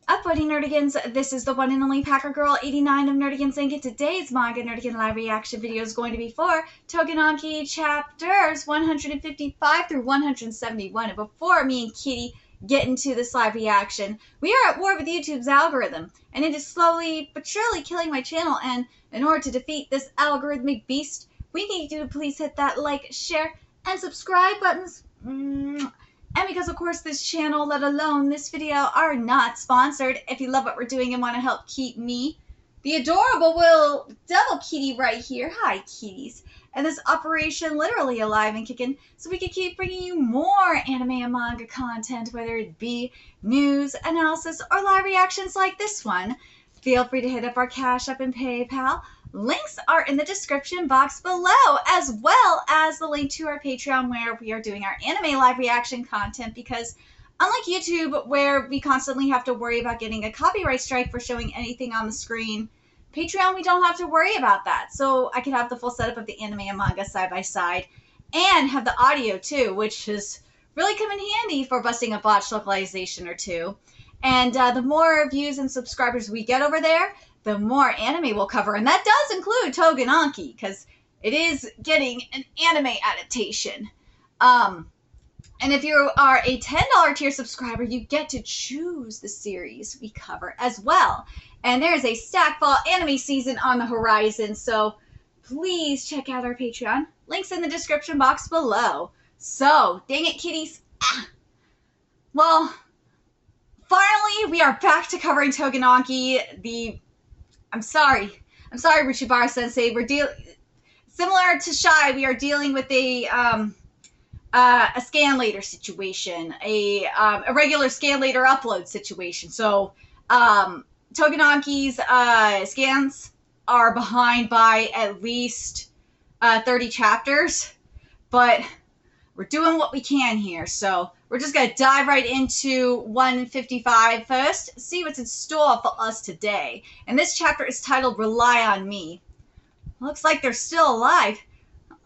Up, buddy Nerdigans, this is the one and only Packer Girl 89 of Nerdigans Inc. Today's Manga Nerdigan live reaction video is going to be for Tougen Anki chapters 155 through 171. And before me and Kitty get into this live reaction, we are at war with YouTube's algorithm, and it is slowly but surely killing my channel. And in order to defeat this algorithmic beast, we need you to please hit that like, share, and subscribe buttons. And because, of course, this channel, let alone this video, are not sponsored. If you love what we're doing and want to help keep me, the adorable little devil kitty right here, hi kitties, and this operation literally alive and kicking, so we can keep bringing you more anime and manga content, whether it be news, analysis, or live reactions like this one. Feel free to hit up our Cash App and PayPal. Links are in the description box below, as well as the link to our Patreon, where we are doing our anime live reaction content, because unlike YouTube, where we constantly have to worry about getting a copyright strike for showing anything on the screen, Patreon, we don't have to worry about that. So I can have the full setup of the anime and manga side by side, and have the audio too, which has really come in handy for busting a botched localization or two. And the more views and subscribers we get over there, the more anime we'll cover. And that does include Tougen Anki, because it is getting an anime adaptation. And if you are a $10 tier subscriber, you get to choose the series we cover as well. And there's a Stackfall anime season on the horizon, so please check out our Patreon. Links in the description box below. So, dang it, kitties. Well, finally, we are back to covering Tougen Anki. I'm sorry, Ruchibara-sensei. We're similar to Shy. We are dealing with a scan later situation, a regular scan later upload situation. So, Tougen Anki's scans are behind by at least 30 chapters, but we're doing what we can here. So we're just going to dive right into 155 first, see what's in store for us today. And this chapter is titled Rely on Me. Looks like they're still alive.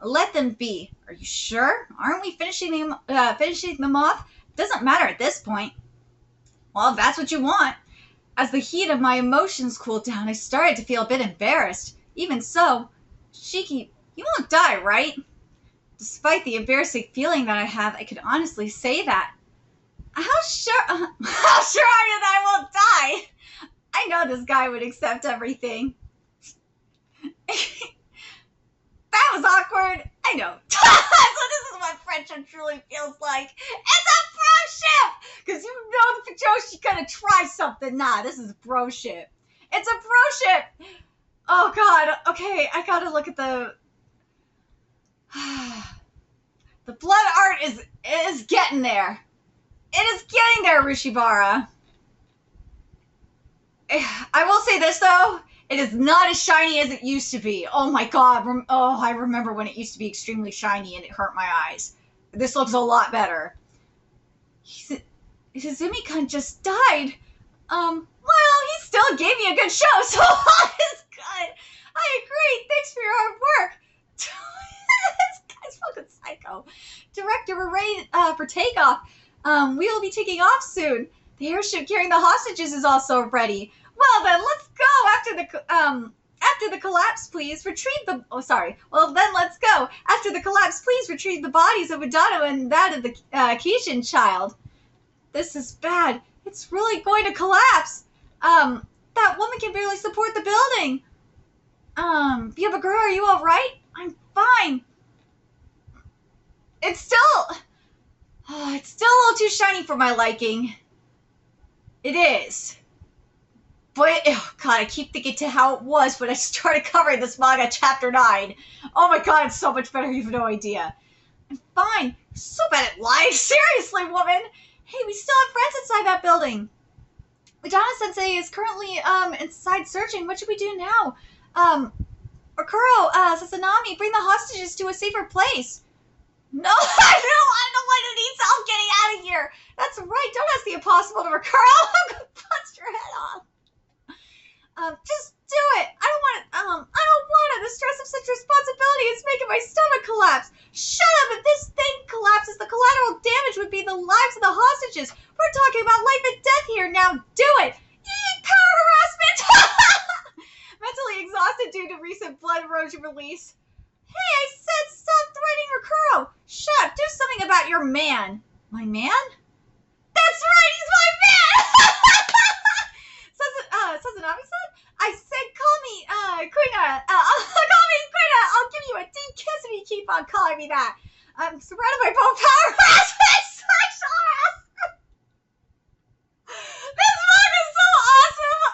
Let them be. Are you sure? Aren't we finishing them off? Doesn't matter at this point. Well, if that's what you want. As the heat of my emotions cooled down, I started to feel a bit embarrassed. Even so, Shiki, you won't die, right? Despite the embarrassing feeling that I have, I could honestly say that. How sure are you that I won't die? I know this guy would accept everything. That was awkward. I know. So this is what friendship truly feels like. It's a broship! Because you know Joshi gonna try something. Nah, this is broship. It's a broship! Oh god, okay, I gotta look at the... The blood art is getting there. It is getting there, Ruchibara. I will say this, though. It is not as shiny as it used to be. Oh, my God. Oh, I remember when it used to be extremely shiny and it hurt my eyes. This looks a lot better. Izumi-kun just died. Well, he still gave me a good show, so all is good. I agree. Thanks for your hard work. This guy's fucking psycho. Director, we're ready for takeoff. We will be taking off soon. The airship carrying the hostages is also ready. Well then, let's go. After the collapse, please retrieve the... Oh, sorry. Well then, let's go. After the collapse, please retrieve the bodies of Udano and that of the Kishin child. This is bad. It's really going to collapse. That woman can barely support the building. Yabagura, are you all right? I'm fine. It's still a little too shiny for my liking. It is. But, oh god, I keep thinking to how it was when I started covering this manga chapter 9. Oh my god, it's so much better, you have no idea. I'm fine. You're so bad at lying. Seriously, woman. Hey, we still have friends inside that building. Udana-sensei is currently, inside searching. What should we do now? Okuro, Sasanomi, bring the hostages to a safer place. No, I don't want to need help getting out of here. That's right. Don't ask the impossible to recur. I'm gonna bust your head off. Just do it. I don't want it. The stress of such responsibility is making my stomach collapse. Shut up. If this thing collapses, the collateral damage would be the lives of the hostages. We're talking about life and death here. Now do it. due to recent blood erosion release. Hey, I said stop threatening Rakuro. Shut up, do something about your man. My man? That's right, he's my man! Sazanami-san? I said call me, Kuina. Call me Kuina. I'll give you a deep kiss if you keep on calling me that. I'm surrounded by both power aspects. This mug is so awesome!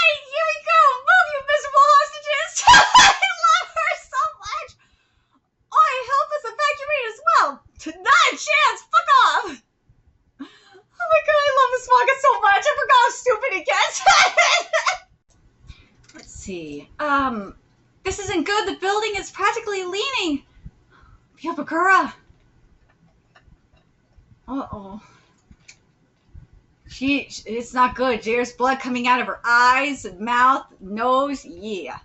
Here we go! Move, you miserable hostages! I love her so much! Oh, help us evacuate as well! Not a chance! Fuck off! Oh my god, I love this manga so much! I forgot how stupid it gets! Let's see. This isn't good. The building is practically leaning. Yabakura. Uh-oh. It's not good. There's blood coming out of her eyes, mouth, nose. Yeah.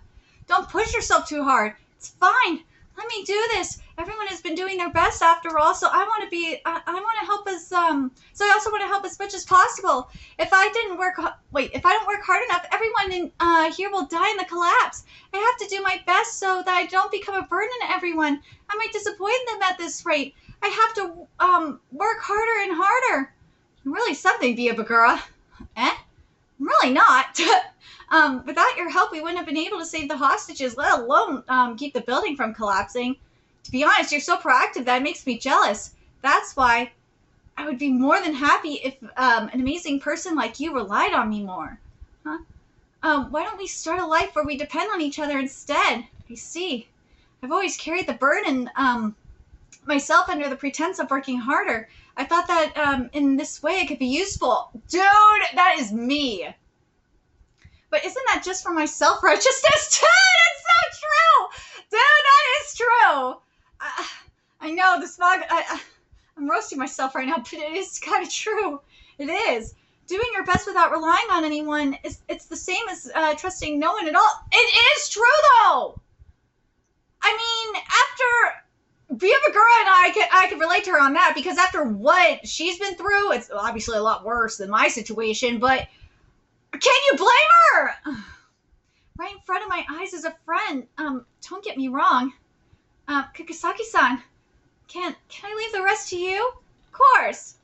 Don't push yourself too hard. It's fine. Let me do this. Everyone has been doing their best after all, so I want to help as, so I also want to help as much as possible. If I don't work hard enough, everyone in here will die in the collapse. I have to do my best so that I don't become a burden to everyone. I might disappoint them at this rate. I have to, work harder and harder. Really something, Biabagura. Eh? Really not. Without your help, we wouldn't have been able to save the hostages, let alone keep the building from collapsing. To be honest, you're so proactive that it makes me jealous. That's why I would be more than happy if an amazing person like you relied on me more. Huh? Why don't we start a life where we depend on each other instead? I see. I've always carried the burden myself under the pretense of working harder. I thought that in this way it could be useful. Dude, that is me. But isn't that just for my self-righteousness? Dude, that's so true! Dude, that is true! I know, this manga, I'm roasting myself right now, but it is kind of true. It is. Doing your best without relying on anyone, it's the same as trusting no one at all. It is true, though! I mean, after Biabagura and I could relate to her on that, because after what she's been through, it's obviously a lot worse than my situation, but can you blame her? Right in front of my eyes is a friend. Don't get me wrong. Kugisaki-san, can I leave the rest to you? Of course.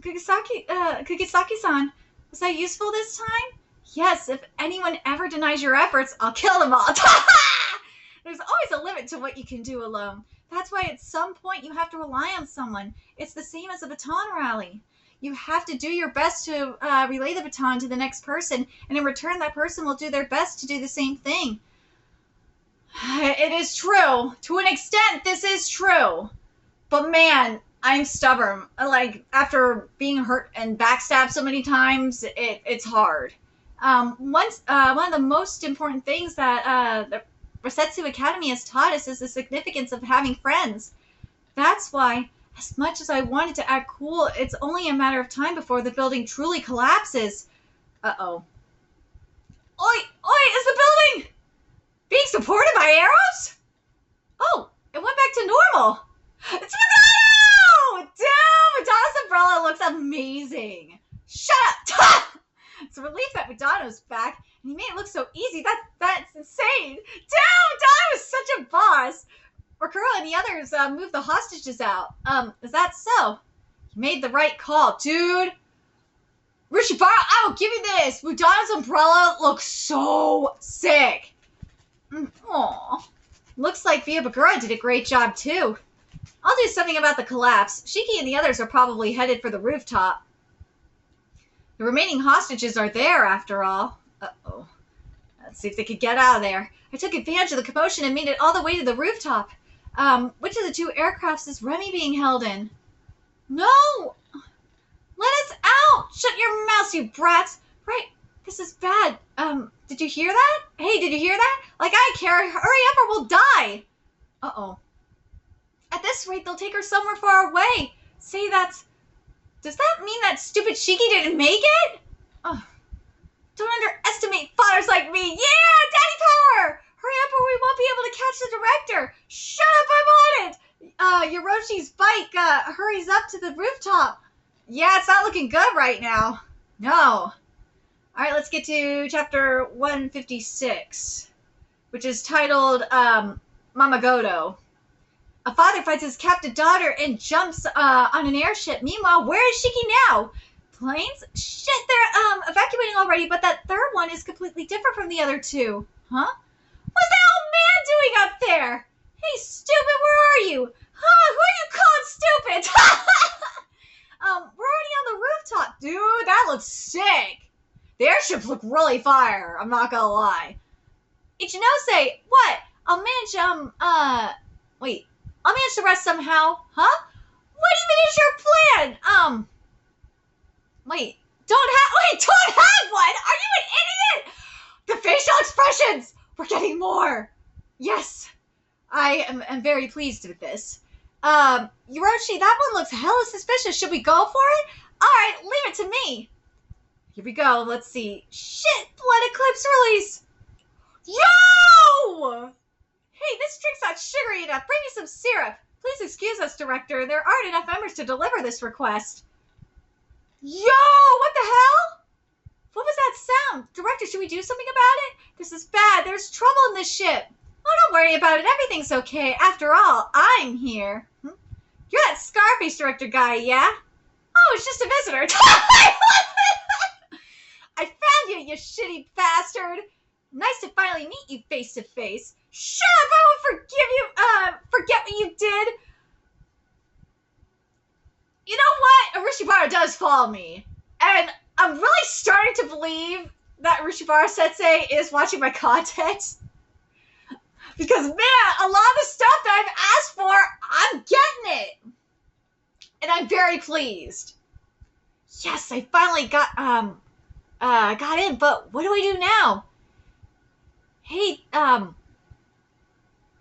Kugisaki-san, was that useful this time? Yes, if anyone ever denies your efforts, I'll kill them all. There's always a limit to what you can do alone. That's why at some point you have to rely on someone. It's the same as a baton rally. You have to do your best to relay the baton to the next person, and in return that person will do their best to do the same thing. It is true. To an extent, this is true. But man, I'm stubborn. Like, after being hurt and backstabbed so many times, it's hard. One of the most important things that the Resetsu Academy has taught us is the significance of having friends. That's why, as much as I wanted to act cool, it's only a matter of time before the building truly collapses. Uh-oh. Oi! Is the building being supported by arrows? Oh, it went back to normal. It's Madonna! Damn, Madonna's umbrella looks amazing. Shut up! It's a relief that Madonna's back, and he made it look so easy. That's insane. Damn, Madonna was such a boss. Rakuro and the others moved the hostages out. Is that so? You made the right call, dude. Rishibara, I will give you this. Madonna's umbrella looks so sick. Aw. Looks like Biabagura did a great job, too. I'll do something about the collapse. Shiki and the others are probably headed for the rooftop. The remaining hostages are there, after all. Uh-oh. Let's see if they could get out of there. I took advantage of the commotion and made it all the way to the rooftop. Which of the two aircrafts is Remy being held in? No! Let us out! Shut your mouths, you brats! Right, this is bad. Did you hear that? Hey, did you hear that? Like I care. Hurry up or we'll die! Uh-oh. At this rate, they'll take her somewhere far away. Say that's... Does that mean that stupid Shiki didn't make it? Oh. Don't underestimate fathers like me. Yeah, daddy power! Hurry up or we won't be able to catch the director. Shut up, I'm on it! Yoroshi's bike hurries up to the rooftop. Yeah, it's not looking good right now. No. All right, let's get to chapter 156, which is titled Mamagoto. A father finds his captive daughter and jumps on an airship. Meanwhile, where is Shiki now? Planes? Shit, they're evacuating already, but that third one is completely different from the other two. Huh? What's that old man doing up there? Hey, stupid, where are you? Huh? Who are you calling stupid? We're already on the rooftop. Dude, that looks sick. The airships look really fire, I'm not gonna lie. Ichinose, what? I'll manage, wait. I'll manage the rest somehow. Huh? What even is your plan? Wait. Don't have one? Are you an idiot? The facial expressions! We're getting more. Yes. I am very pleased with this. Yoroshi, that one looks hella suspicious. Should we go for it? Alright, leave it to me. Here we go. Let's see. Shit! Blood Eclipse release! Yo! Hey, this drink's not sugary enough. Bring me some syrup. Please excuse us, Director. There aren't enough members to deliver this request. Yo! What the hell? What was that sound? Director, should we do something about it? This is bad. There's trouble in this ship. Oh, don't worry about it. Everything's okay. After all, I'm here. You're that Scarface Director guy, yeah? Oh, it's just a visitor. I found you, you shitty bastard. Nice to finally meet you face to face. Shut up! I won't forget what you did. You know what? Arishibara does follow me. And I'm really starting to believe that Arishibara Sensei is watching my content. Because, man, a lot of the stuff that I've asked for, I'm getting it. And I'm very pleased. Yes, I finally got in, but what do I do now? Hey,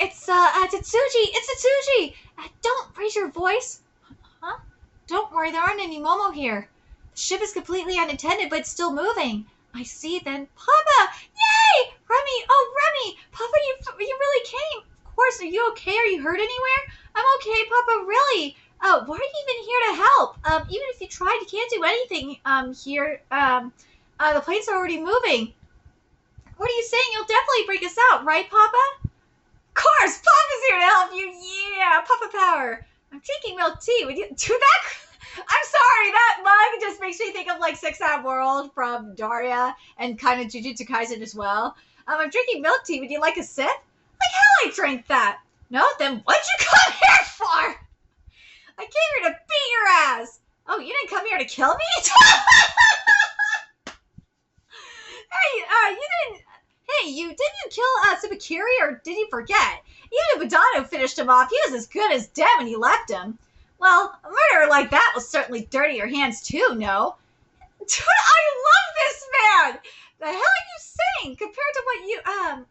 it's Tetsuji. It's Tetsuji. Don't raise your voice. Huh? Don't worry, there aren't any Momo here. The ship is completely unattended, but it's still moving. I see then. Papa! Yay! Remy! Oh, Remy! Papa, you really came. Of course, are you okay? Are you hurt anywhere? I'm okay, Papa, really. Why are you even here to help? Even if you tried, you can't do anything, here. The planes are already moving. What are you saying? You'll definitely bring us out, right, Papa? Of course! Papa's here to help you! Yeah! Papa power! I'm drinking milk tea. Would you do that? I'm sorry, that mug just makes me think of like 6-Out World from Daria and kind of Jujutsu Kaisen as well. I'm drinking milk tea. Would you like a sip? Like hell I drank that. No? Then what'd you come here for? I came here to beat your ass. Oh, you didn't come here to kill me? Hey, you didn't kill Tsubakiri, or did you forget? Even if Udano finished him off, he was as good as dead when you left him. Well, a murderer like that will certainly dirty your hands too, no? Dude, I love this man! The hell are you saying? Compared to what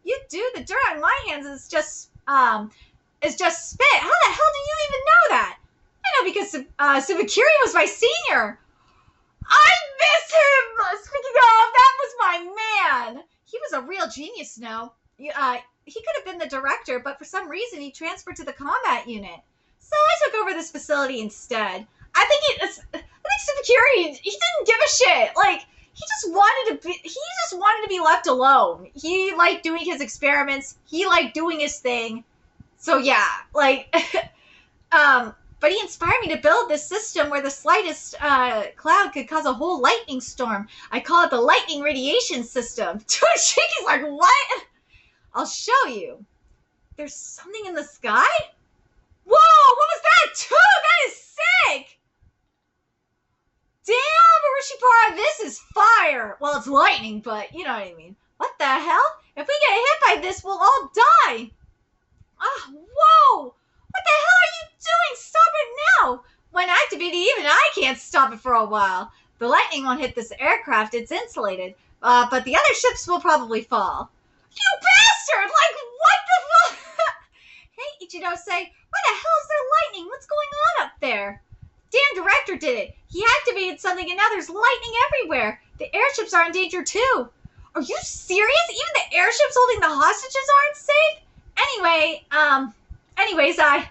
you do, the dirt on my hands is just spit. How the hell do you even know that? I know because Tsubakiri was my senior. I miss him! Speaking of, that was my man! He was a real genius, no? He could have been the director, but for some reason he transferred to the combat unit. So I took over this facility instead. I think Tsubakiri, he didn't give a shit. Like, he just wanted to be left alone. He liked doing his experiments. He liked doing his thing. So yeah, like, but he inspired me to build this system where the slightest cloud could cause a whole lightning storm. I call it the lightning radiation system. Dude, Shiki's like, what? I'll show you. There's something in the sky? Whoa, what was that too? That is sick! Damn, Arishibara, this is fire! Well, it's lightning, but you know what I mean. What the hell? If we get hit by this, we'll all die! Whoa! What the hell are you doing? Stop it now! When activated, even I can't stop it for a while. The lightning won't hit this aircraft, it's insulated. But the other ships will probably fall. You bastard! Like, what the fuck? Hey, Ichinose, why the hell is there lightning? What's going on up there? Damn director did it. He activated something and now there's lightning everywhere. The airships are in danger too. Are you serious? Even the airships holding the hostages aren't safe? Anyway, I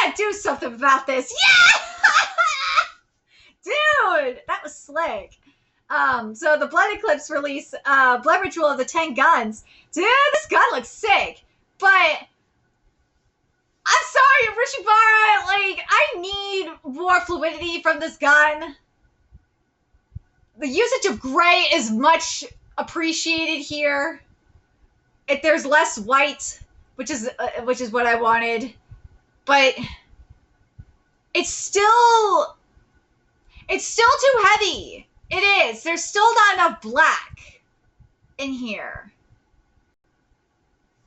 gotta do something about this. Yeah! Dude, that was slick. So the Blood Eclipse release, Blood Ritual of the 10 Guns. Dude, this gun looks sick. But I'm sorry, Rishibara, like, I need more fluidity from this gun. The usage of gray is much appreciated here. If there's less white, which is what I wanted, but it's still too heavy. It is. There's still not enough black in here.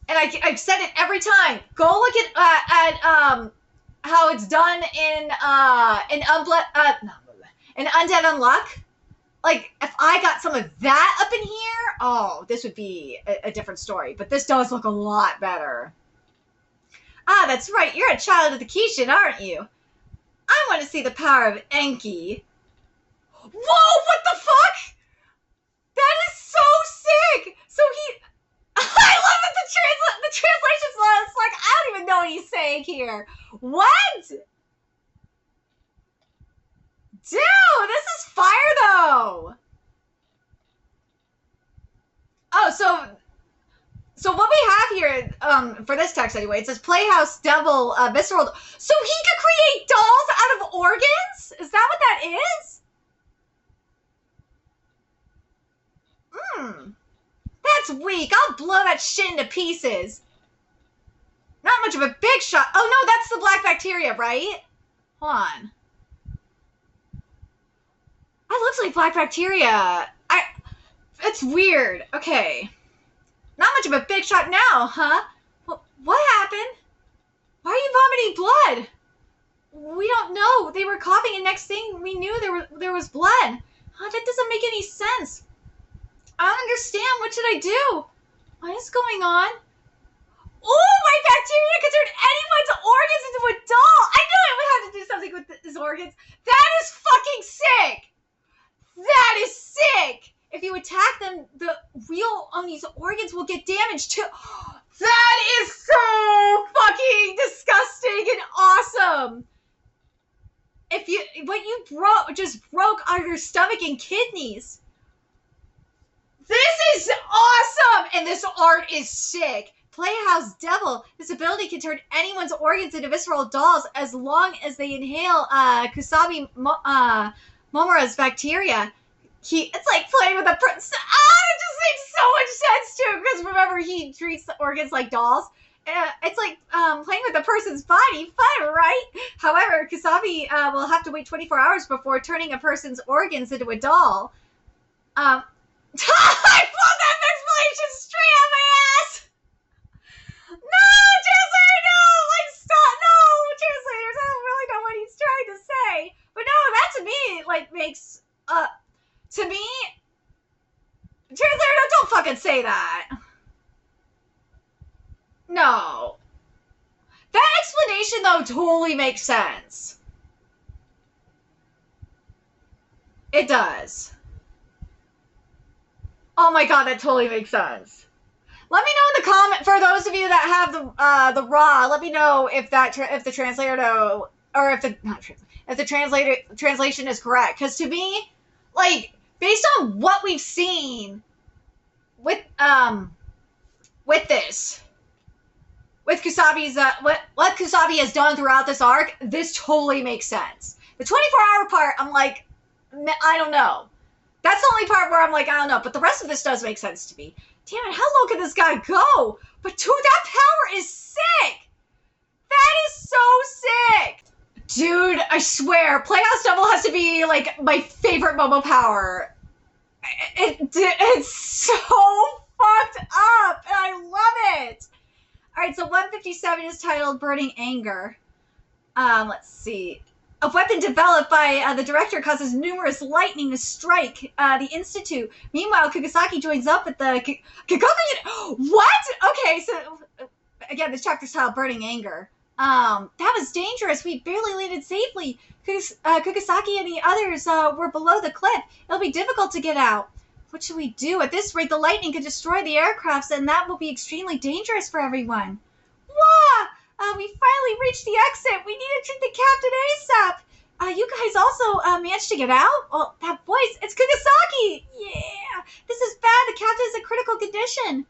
And I've said it every time. Go look at how it's done in Undead Unluck. Like, if I got some of that up in here, oh, this would be a different story. But this does look a lot better. Ah, that's right. You're a child of the Kishin, aren't you? I want to see the power of Anki. Whoa, what the fuck? That is so sick. So I love that the translation's lost. Like, I don't even know what he's saying here. What? Dude, this is fire, though. Oh, so what we have here, for this text anyway, it says Playhouse Devil Visceral. So he could create dolls out of organs? Is that what that is? That's weak. I'll blow that shit into pieces. Not much of a big shot. Oh, no, that's the black bacteria, right? Hold on. That looks like black bacteria. It's weird. Okay. Not much of a big shot now, huh? What happened? Why are you vomiting blood? We don't know. They were coughing, and next thing we knew, there was blood. That doesn't make any sense. I don't understand. What should I do? What is going on? Oh, my bacteria could turn anyone's organs into a doll. I knew I would have to do something with his organs. That is fucking sick. That is sick. If you attack them, the real Oni's organs will get damaged too. That is so fucking disgusting and awesome. What you broke are your stomach and kidneys. This is awesome, and this art is sick. Playhouse Devil. This ability can turn anyone's organs into visceral dolls as long as they inhale Kusabi Momura's bacteria. It's like playing with a it just makes so much sense too, because remember, he treats the organs like dolls. It's like playing with a person's body. Fun, right? However, Kusabi will have to wait 24 hours before turning a person's organs into a doll. I pulled that explanation straight out my ass! No, translator, no! Like, stop! No, translators, I don't really know what he's trying to say. But no, that to me, like, makes, to me, translator, don't fucking say that. No. That explanation, though, totally makes sense. It does. Oh my god, that totally makes sense. Let me know in the comment, for those of you that have the raw, let me know if the translator, or if the translation is correct. Because to me, like, based on what we've seen with this, with Kusabi's, what Kusabi has done throughout this arc, this totally makes sense. The 24-hour part, I'm like, I don't know. That's the only part where I'm like, I don't know. But the rest of this does make sense to me. Damn it, how low can this guy go? But dude, that power is sick. That is so sick. Dude, I swear, Playhouse Devil has to be, like, my favorite Momo power. It's so fucked up, and I love it. All right, so 157 is titled Burning Anger. Let's see. A weapon developed by the director causes numerous lightning to strike the Institute. Meanwhile, Kugisaki joins up with the Kikoku. What? Okay, so again, this chapter's titled Burning Anger. That was dangerous. We barely landed safely. Kugisaki and the others were below the cliff. It'll be difficult to get out. What should we do? At this rate, the lightning could destroy the aircrafts, and that will be extremely dangerous for everyone. Wah! We finally reached the exit. We need to treat the captain ASAP. You guys also managed to get out? Well, that voice, it's Kugasaki! Yeah! This is bad. The captain is in critical condition.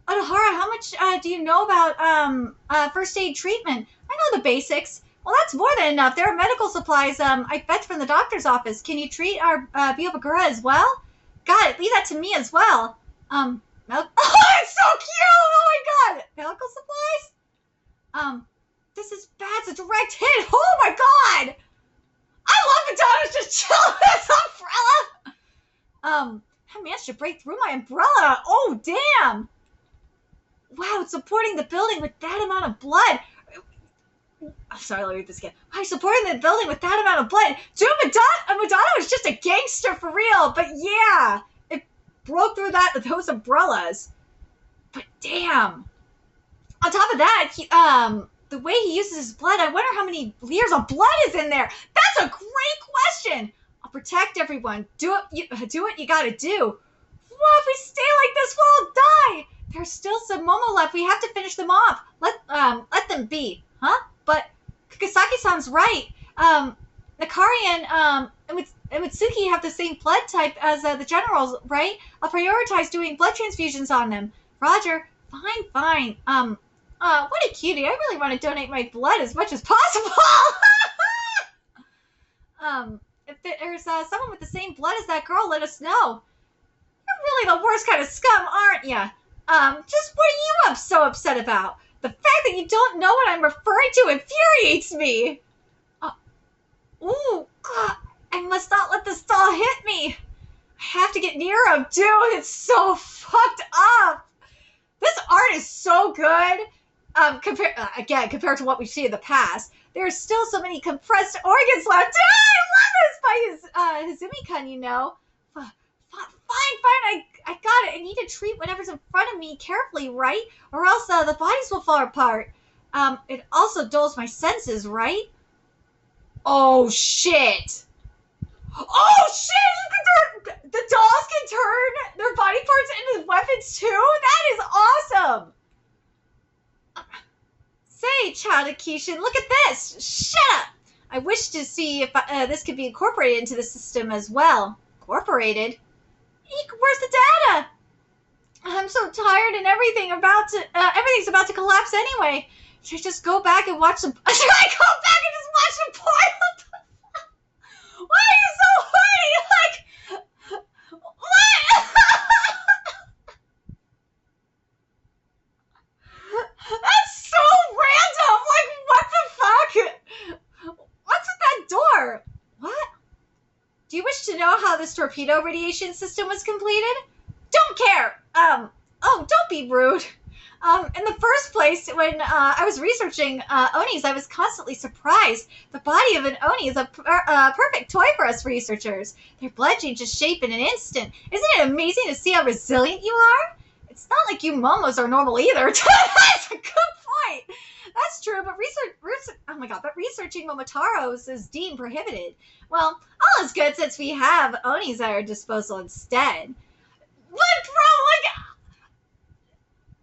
Odahara, how much do you know about first aid treatment? I know the basics. Well, that's more than enough. There are medical supplies I fetched from the doctor's office. Can you treat our Biobagura as well? Got it. Leave that to me as well. Oh, it's so cute! Oh my god! Medical supplies? This is bad. It's a direct hit. Oh my god! I love Madonna's just chilling with this umbrella! I managed to break through my umbrella. Oh, damn! Wow, it's supporting the building with that amount of blood. I'm sorry, let me read this again. Wow, supporting the building with that amount of blood. Dude, Madonna was just a gangster for real. But yeah, it broke through those umbrellas. But damn. On top of that, the way he uses his blood, I wonder how many liters of blood is in there. That's a great question. I'll protect everyone. Do what you gotta do. What if we stay like this, we'll all die. There's still some Momo left. We have to finish them off. Let them be. Huh? But Kugasaki sounds right. Nakari and Mitsuki have the same blood type as the generals, right? I'll prioritize doing blood transfusions on them. Roger. Fine. What a cutie. I really want to donate my blood as much as possible. If there's someone with the same blood as that girl, let us know. You're really the worst kind of scum, aren't ya? Just what are you so upset about? The fact that you don't know what I'm referring to infuriates me. Ooh, God, I must not let this doll hit me. I have to get near him, dude. It's so fucked up. This art is so good. Compared to what we've seen in the past, there's still so many compressed organs left. Dude, I love this by Hizumi-kun, you know. Fine, I got it. I need to treat whatever's in front of me carefully, right? Or else the bodies will fall apart. It also dulls my senses, right? Oh, shit. The dolls can turn their body parts into weapons, too? That is awesome. Say, Child Akishin, look at this. Shut up. I wish to see if this could be incorporated into the system as well. Incorporated? Where's the data? I'm so tired and everything's about to collapse anyway. Should I just go back and watch some... Should I go back and just watch some porn? Why are you so horny? What? That's so random. What the fuck? What's with that door? What? Do you wish to know how this torpedo radiation system was completed? Don't care. Don't be rude. In the first place, when I was researching Onis, I was constantly surprised. The body of an Oni is a perfect toy for us researchers. Their blood changes shape in an instant. Isn't it amazing to see how resilient you are? It's not like you Momos are normal either. That's a good point. That's true, but researching Momotaros is deemed prohibited. Well, all is good since we have Onis at our disposal instead. But bro,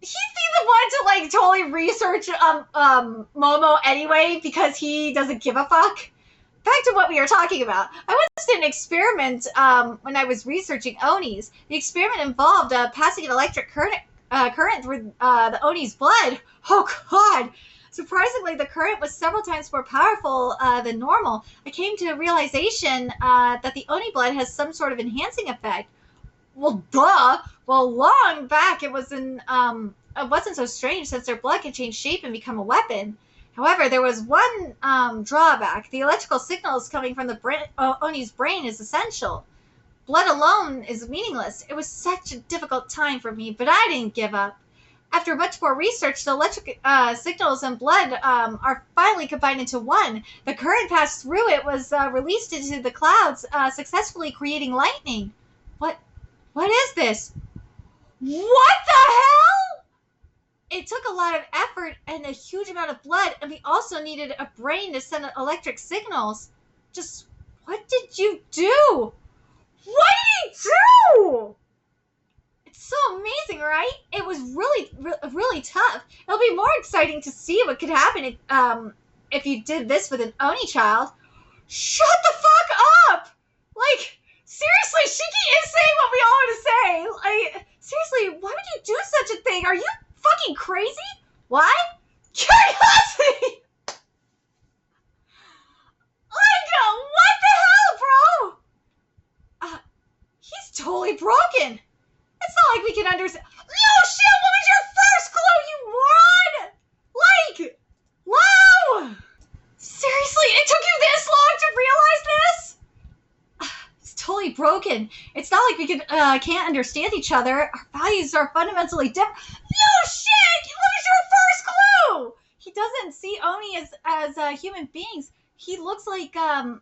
he'd be the one to totally research Momo anyway because he doesn't give a fuck. Back to what we were talking about. I once did an experiment when I was researching Onis. The experiment involved passing an electric current through the Oni's blood. Oh god! Surprisingly, the current was several times more powerful than normal. I came to the realization that the Oni blood has some sort of enhancing effect. Well, duh. Well, long back it wasn't so strange since their blood can change shape and become a weapon. However, there was one drawback. The electrical signals coming from the Oni's brain is essential. Blood alone is meaningless. It was such a difficult time for me, but I didn't give up. After much more research, the electric signals and blood are finally combined into one. The current passed through it was released into the clouds, successfully creating lightning. What is this? What the hell? It took a lot of effort and a huge amount of blood, and we also needed a brain to send electric signals. Just, what did you do? What did he do? It's so amazing, right? It was really tough. It'll be more exciting to see what could happen if you did this with an Oni child. Shut the fuck up! Like, seriously, Shiki is saying what we all want to say. Like, seriously, why would you do such a thing? Are you fucking crazy? Why? Curiosity! Like, what the hell, bro? He's totally broken. It's not like we can understand. No shit, what was your first clue, you moron? Like, wow! Seriously, it took you this long to realize this? It's totally broken. It's not like we can't understand each other. Our values are fundamentally different. No shit! What was your first clue? He doesn't see Oni as human beings. He looks like a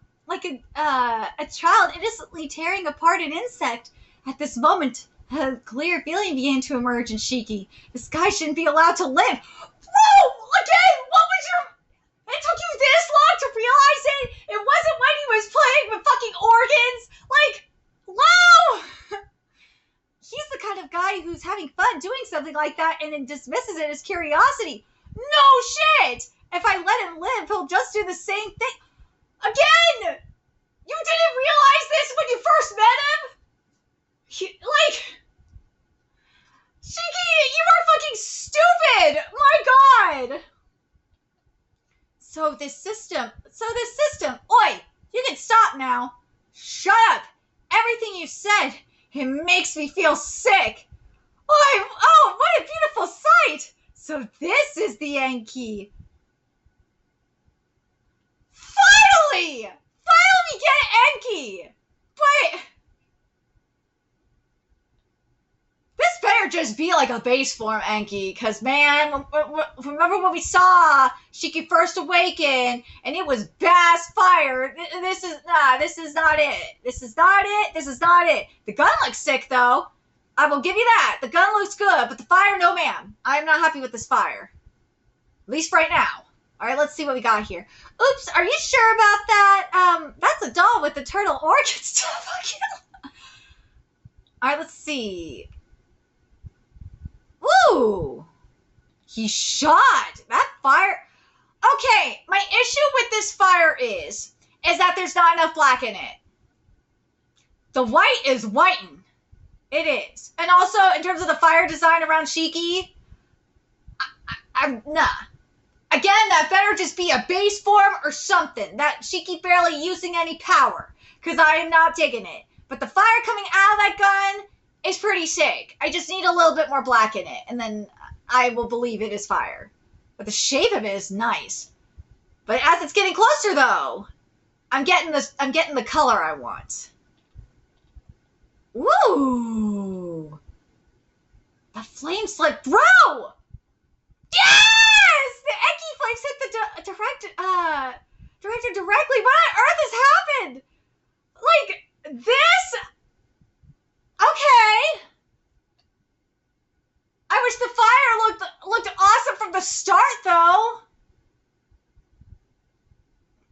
child innocently tearing apart an insect. At this moment, a clear feeling began to emerge in Shiki. This guy shouldn't be allowed to live. Bro, again, what was your... It took you this long to realize it? It wasn't when he was playing with fucking organs? Like, wow! He's the kind of guy who's having fun doing something like that and then dismisses it as curiosity. No shit! If I let him live, he'll just do the same thing. Again! You didn't realize this when you first met him? Shiki, you are fucking stupid! My god! So this system, oi, you can stop now. Shut up. Everything you said, it makes me feel sick. Oi, oh, what a beautiful sight. So this is the Anki. Finally we get Anki. But this better just be like a base form Anki, because man, remember when we saw Shiki first awaken and it was Bass Fire? This is not it. This is not it. The gun looks sick though. I will give you that. The gun looks good, but the fire, no ma'am. I'm not happy with this fire. At least right now. All right, let's see what we got here. Oops, are you sure about that? That's a doll with the turtle organ stuff. All right, let's see. Ooh, he shot that fire. Okay, my issue with this fire is that there's not enough black in it. The white is whiting. It is. And also, in terms of the fire design around Shiki, nah. Again, that better just be a base form or something. That Shiki barely using any power, because I am not digging it. But the fire coming out of that gun is pretty sick. I just need a little bit more black in it, and then I will believe it is fire. But the shape of it is nice. But as it's getting closer, though, I'm getting the color I want. Woo! The flame slip, bro! Yes! The Anki flames hit the director directly. What on earth has happened? Like, this? Okay. I wish the fire looked awesome from the start, though.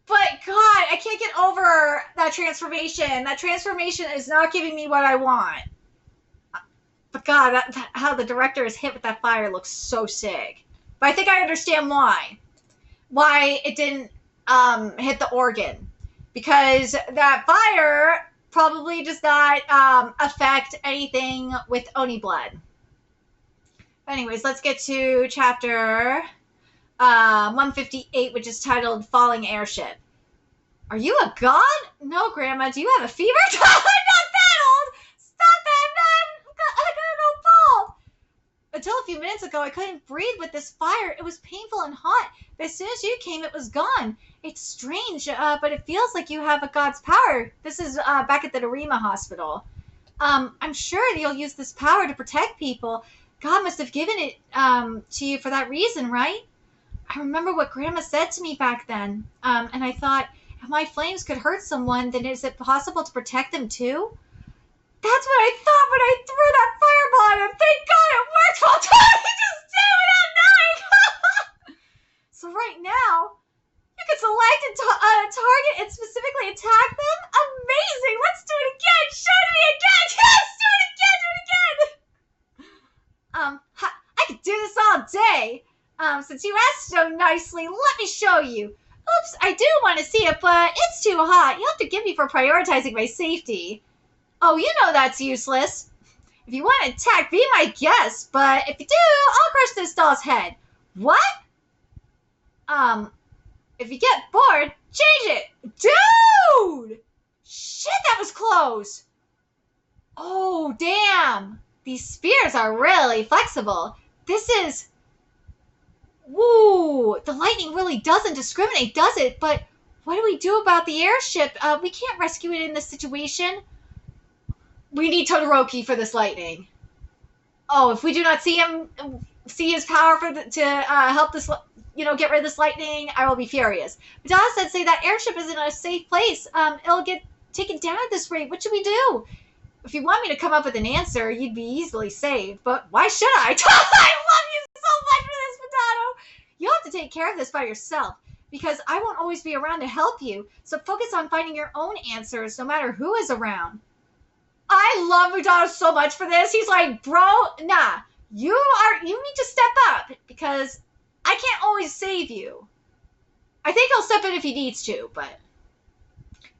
But, God, I can't get over that transformation. That transformation is not giving me what I want. But, God, how the director is hit with that fire looks so sick. But I think I understand why. Why it didn't hit the organ. Because that fire probably does not affect anything with Oni blood. Anyways, let's get to chapter 158, which is titled Falling Airship. Are you a god? No, Grandma. Do you have a fever? I'm not that old! Stop that, man! I gotta go fall! Until a few minutes ago, I couldn't breathe with this fire. It was painful and hot. But as soon as you came, it was gone. It's strange, but it feels like you have a god's power. This is back at the Dorima hospital. I'm sure you'll use this power to protect people. God must have given it to you for that reason, right? I remember what Grandma said to me back then, and I thought, if my flames could hurt someone, then is it possible to protect them too? That's what I thought when I threw that fireball at him. Thank God it worked while Tommy just did it without knowing. So right now, you can select a target and specifically attack them? Amazing! Let's do it again! Show it me again! Yes! Do it again! Do it again! I could do this all day. Since you asked so nicely, let me show you. Oops, I do want to see it, but it's too hot. You'll have to give me for prioritizing my safety. Oh, you know that's useless. If you want to attack, be my guest, but if you do, I'll crush this doll's head. What? If you get bored, change it. Dude! Shit, that was close. Oh, damn. These spears are really flexible. This is... Woo! The lightning really doesn't discriminate, does it? But what do we do about the airship? We can't rescue it in this situation. We need Todoroki for this lightning. Oh, if we do not see his power to help this, get rid of this lightning, I will be furious. Madara said, say that airship isn't a safe place. It'll get taken down at this rate. What should we do? If you want me to come up with an answer, you'd be easily saved. But why should I? I love you so much for this, Potato. You'll have to take care of this by yourself, because I won't always be around to help you. So focus on finding your own answers, no matter who is around. I love Potato so much for this. He's like, bro, nah, you need to step up, because I can't always save you. I think he'll step in if he needs to, but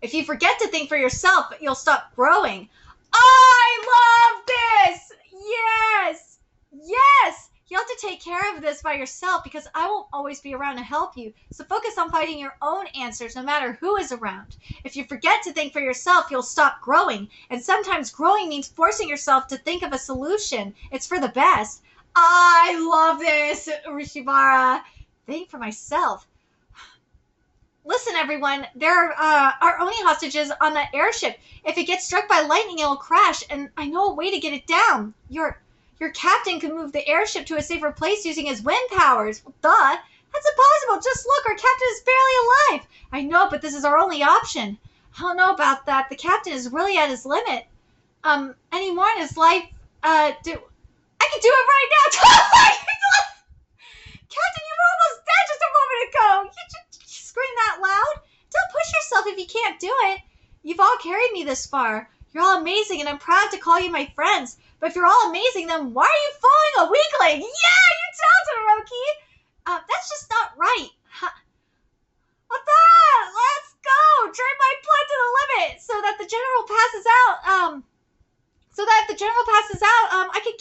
if you forget to think for yourself, you'll stop growing. I love this! Yes! Yes! You'll have to take care of this by yourself, because I won't always be around to help you. So focus on finding your own answers, no matter who is around. If you forget to think for yourself, you'll stop growing. And sometimes growing means forcing yourself to think of a solution. It's for the best. I love this, Urashibara. Think for myself. Listen, everyone, there are only hostages on that airship. If it gets struck by lightning, it'll crash, and I know a way to get it down. Your captain can move the airship to a safer place using his wind powers. Well, duh. That's impossible. Just look, our captain is barely alive. I know, but this is our only option. I don't know about that. The captain is really at his limit. Anymore in his life, I can do it right now. Captain, you were almost dead just a moment ago. You scream that loud? Don't push yourself if you can't do it. You've all carried me this far. You're all amazing, and I'm proud to call you my friends. But if you're all amazing, then why are you following a weakling? Yeah, you tell, Todoroki. That's just not right. Let's go. Drain my blood to the limit so that the general passes out. So that if the general passes out, I could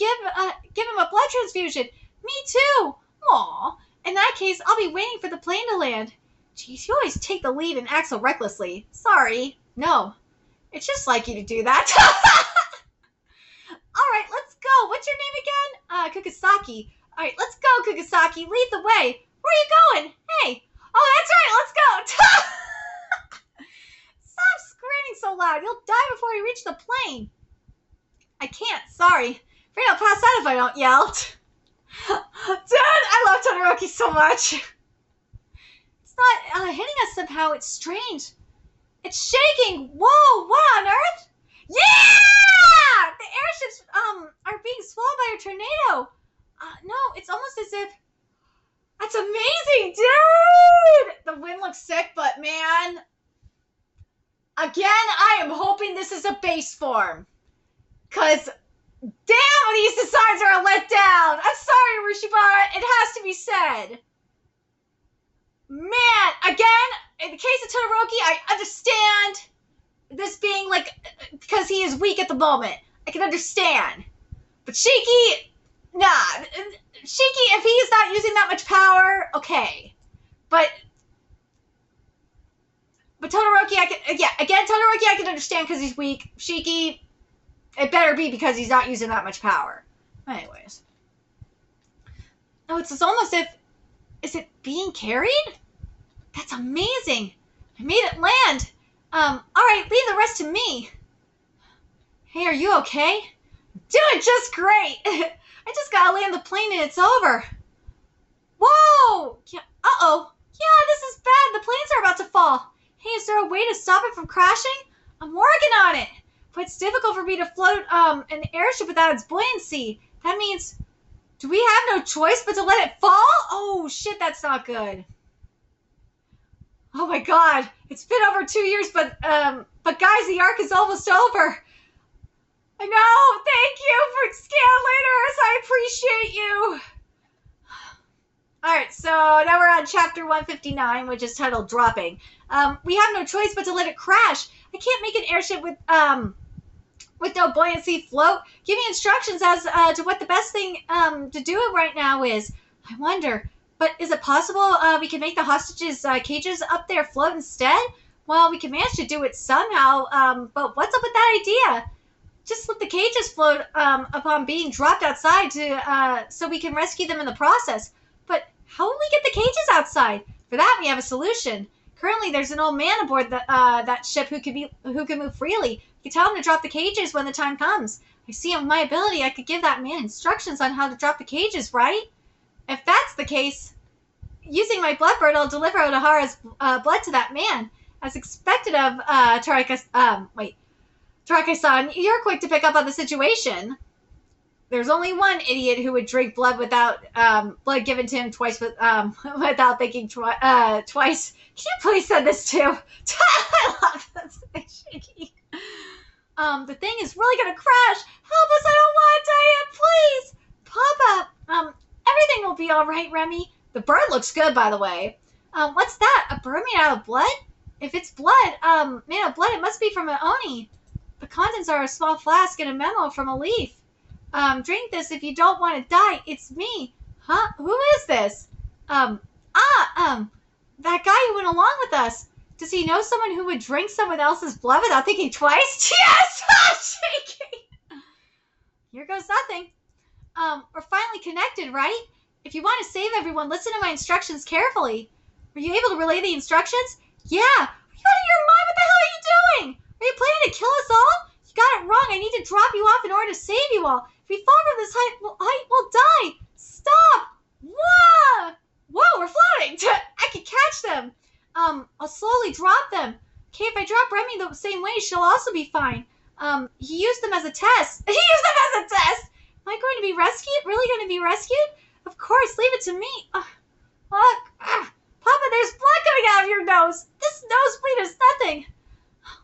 give him a blood transfusion. Me too. Aw. In that case, I'll be waiting for the plane to land. Jeez, you always take the lead and act so recklessly. Sorry. No. It's just like you to do that. Alright, let's go. What's your name again? Kukusaki. Alright, let's go, Kukusaki. Lead the way. Where are you going? Hey. Oh, that's right. Let's go. Stop screaming so loud. You'll die before you reach the plane. I can't. Sorry. Afraid I'll pass out if I don't yell. Dude, I love Todoroki so much. It's not hitting us somehow. It's strange. It's shaking. Whoa, what on earth? Yeah! The airships are being swallowed by a tornado. No, it's almost as if... That's amazing, dude! The wind looks sick, but man... Again, I am hoping this is a base form. Because... Damn, these designs are a letdown. I'm sorry, Urashibara. It has to be said. Man, again, in the case of Todoroki, I understand this being like, because he is weak at the moment. I can understand. But Shiki, nah. Shiki, if he's not using that much power, okay. But Todoroki, Todoroki I can understand because he's weak. Shiki, it better be because he's not using that much power. Anyways. Oh, it's almost if... Is it being carried? That's amazing. I made it land. Alright, leave the rest to me. Hey, are you okay? Doing just great. I just gotta land the plane and it's over. Whoa! Yeah, uh-oh. Yeah, this is bad. The planes are about to fall. Hey, is there a way to stop it from crashing? I'm working on it. But it's difficult for me to float an airship without its buoyancy. That means... Do we have no choice but to let it fall? Oh, shit, that's not good. Oh my god. It's been over 2 years, but guys, the arc is almost over. I know. Thank you for scan letters. I appreciate you. Alright, so now we're on chapter 159, which is titled Dropping. We have no choice but to let it crash. I can't make an airship with no buoyancy float. Give me instructions as to what the best thing to do it right now is. I wonder, but is it possible we can make the hostages' cages up there float instead? Well, we can manage to do it somehow, but what's up with that idea? Just let the cages float upon being dropped outside so we can rescue them in the process. But how will we get the cages outside? For that, we have a solution. Currently, there's an old man aboard that ship who can move freely. You can tell him to drop the cages when the time comes. I see with my ability, I could give that man instructions on how to drop the cages, right? If that's the case, using my blood bird, I'll deliver Otahara's blood to that man. As expected of Taraka-san, you're quick to pick up on the situation. There's only one idiot who would drink blood without blood given to him twice without thinking twice. Can you please send this too? I love this. Shaky. The thing is really gonna crash. Help us! I don't want to die yet, please. Papa, everything will be all right, Remy. The bird looks good, by the way. What's that? A bird made out of blood? If it's blood, made out of blood, it must be from an oni. The contents are a small flask and a memo from a leaf. Drink this if you don't want to die. It's me. Huh? Who is this? That guy who went along with us. Does he know someone who would drink someone else's blood without thinking twice? Yes! Shaking. Here goes nothing. We're finally connected, right? If you want to save everyone, listen to my instructions carefully. Were you able to relay the instructions? Yeah. Are you out of your mind? What the hell are you doing? Are you planning to kill us all? You got it wrong. I need to drop you off in order to save you all. If we fall from this height, we'll die. Stop. Whoa. Whoa, we're floating. I can catch them. I'll slowly drop them. Okay, if I drop Remy the same way, she'll also be fine. He used them as a test. He used them as a test. Am I going to be rescued? Really going to be rescued? Of course, leave it to me. Papa, there's blood coming out of your nose. This nosebleed is nothing.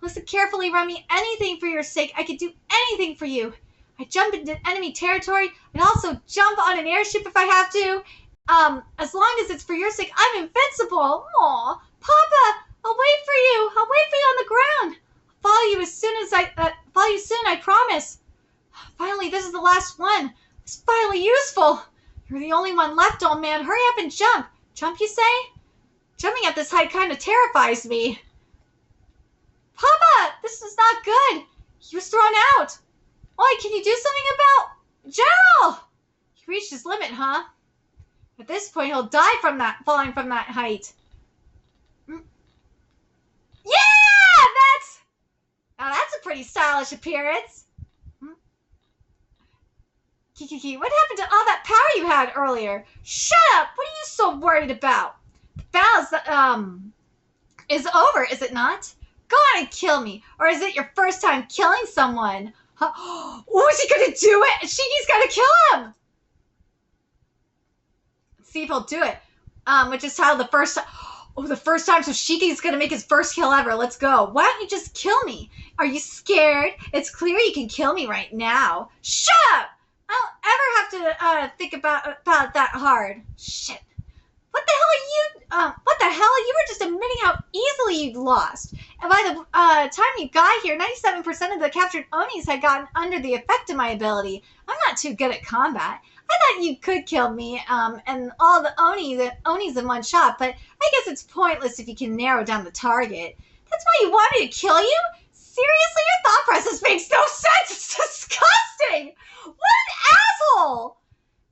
Listen carefully, Remy. Anything for your sake. I could do anything for you. I jump into enemy territory. I'd also jump on an airship if I have to. As long as it's for your sake, I'm invincible. Aw, Papa, I'll wait for you. I'll wait for you on the ground. I'll follow you follow you soon, I promise. Finally, this is the last one. It's finally useful. You're the only one left, old man. Hurry up and jump. Jump, you say? Jumping at this height kind of terrifies me. Papa, this is not good. He was thrown out. Oi, can you do something about... General! He reached his limit, huh? At this point, he'll die from falling from that height. Yeah! Now that's a pretty stylish appearance. Kiki, what happened to all that power you had earlier? Shut up! What are you so worried about? The battle is over, is it not? Go on and kill me. Or is it your first time killing someone? Huh? Oh, is he gonna do it? Shiki's gonna kill him! Let's see if he'll do it. Which is titled the first time. Oh, the first time, so Shiki's gonna make his first kill ever. Let's go. Why don't you just kill me? Are you scared? It's clear you can kill me right now. Shut up! I don't ever have to think about that hard. Shit. What the hell are you? What the hell? You were just admitting how easily you lost. And by the time you got here, 97% of the captured Onis had gotten under the effect of my ability. I'm not too good at combat. I thought you could kill me and all the Onis in one shot, but I guess it's pointless if you can narrow down the target. That's why you want me to kill you? Seriously, your thought process makes no sense. It's disgusting. What an asshole.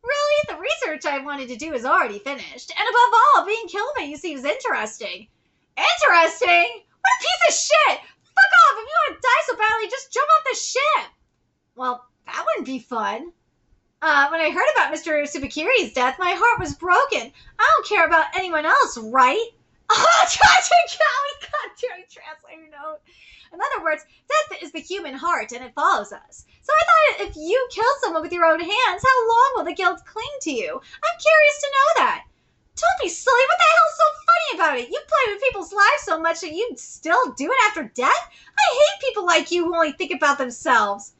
Really? The research I wanted to do is already finished. And above all, being killed by you seems interesting. Interesting? What a piece of shit! Fuck off! If you want to die so badly, just jump off the ship! Well, that wouldn't be fun. When I heard about Mr. Tsubakiri's death, my heart was broken. I don't care about anyone else, right? Oh, God, translator note. In other words, death is the human heart, and it follows us. So I thought if you kill someone with your own hands, how long will the guilt cling to you? I'm curious to know that. Don't be silly. What the hell's so funny about it? You play with people's lives so much that you'd still do it after death? I hate people like you who only think about themselves.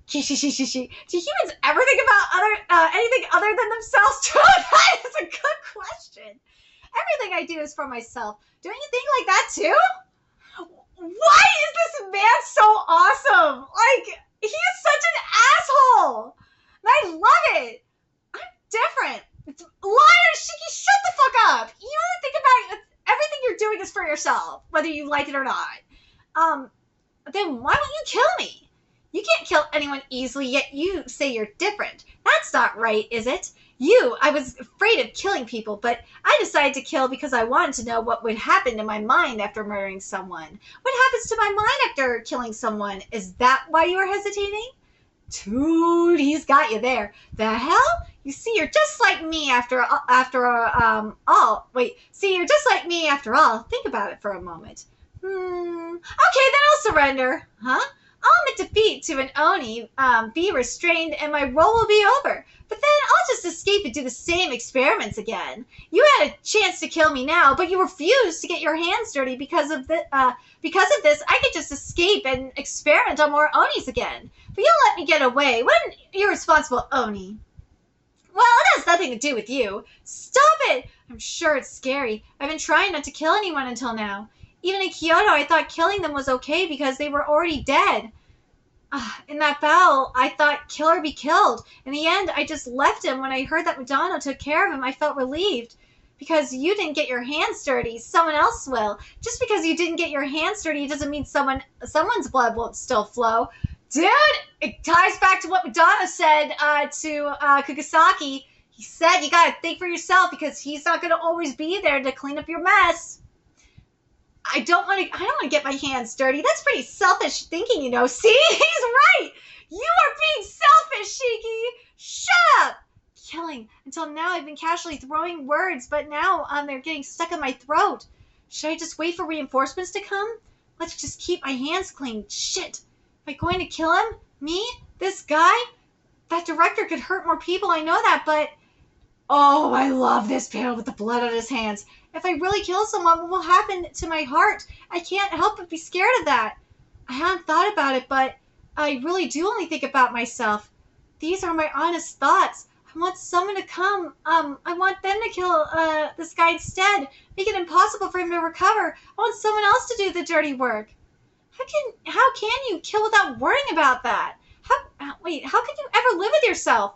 Do humans ever think about anything other than themselves? That is a good question. Everything I do is for myself. Don't you think like that too? Why is this man so awesome? Like, he is such an asshole. And I love it. I'm different. Liar, Shiki, shut the fuck up. You only think about everything you're doing is for yourself, whether you like it or not. Then why don't you kill me? You can't kill anyone easily, yet you say you're different. That's not right, is it? I was afraid of killing people, but I decided to kill because I wanted to know what would happen to my mind after murdering someone. What happens to my mind after killing someone? Is that why you are hesitating? Dude, he's got you there. The hell? You see, you're just like me after all. Wait, see, you're just like me after all. Think about it for a moment. Okay, then I'll surrender. Huh? I'll admit defeat to an Oni, be restrained, and my role will be over. But then I'll just escape and do the same experiments again. You had a chance to kill me now, but you refused to get your hands dirty because of this. I could just escape and experiment on more Onis again. But you'll let me get away. What an irresponsible Oni. Well, it has nothing to do with you. Stop it! I'm sure it's scary. I've been trying not to kill anyone until now. Even in Kyoto, I thought killing them was okay because they were already dead. In that battle, I thought kill or be killed. In the end, I just left him. When I heard that Madonna took care of him, I felt relieved. Because you didn't get your hands dirty, someone else will. Just because you didn't get your hands dirty doesn't mean someone's blood won't still flow. Dude, it ties back to what Madonna said to Kugisaki. He said you gotta think for yourself because he's not gonna always be there to clean up your mess. I don't want to get my hands dirty. That's pretty selfish thinking, you know. See? He's right. You are being selfish, Shiki. Shut up. Killing. Until now, I've been casually throwing words, but now they're getting stuck in my throat. Should I just wait for reinforcements to come? Let's just keep my hands clean. Shit. Am I going to kill him? Me? This guy? That director could hurt more people. I know that, but... Oh, I love this panel with the blood on his hands. If I really kill someone, what will happen to my heart? I can't help but be scared of that. I haven't thought about it, but I really do only think about myself. These are my honest thoughts. I want someone to come. I want them to kill this guy instead. Make it impossible for him to recover. I want someone else to do the dirty work. How can you kill without worrying about that? How can you ever live with yourself?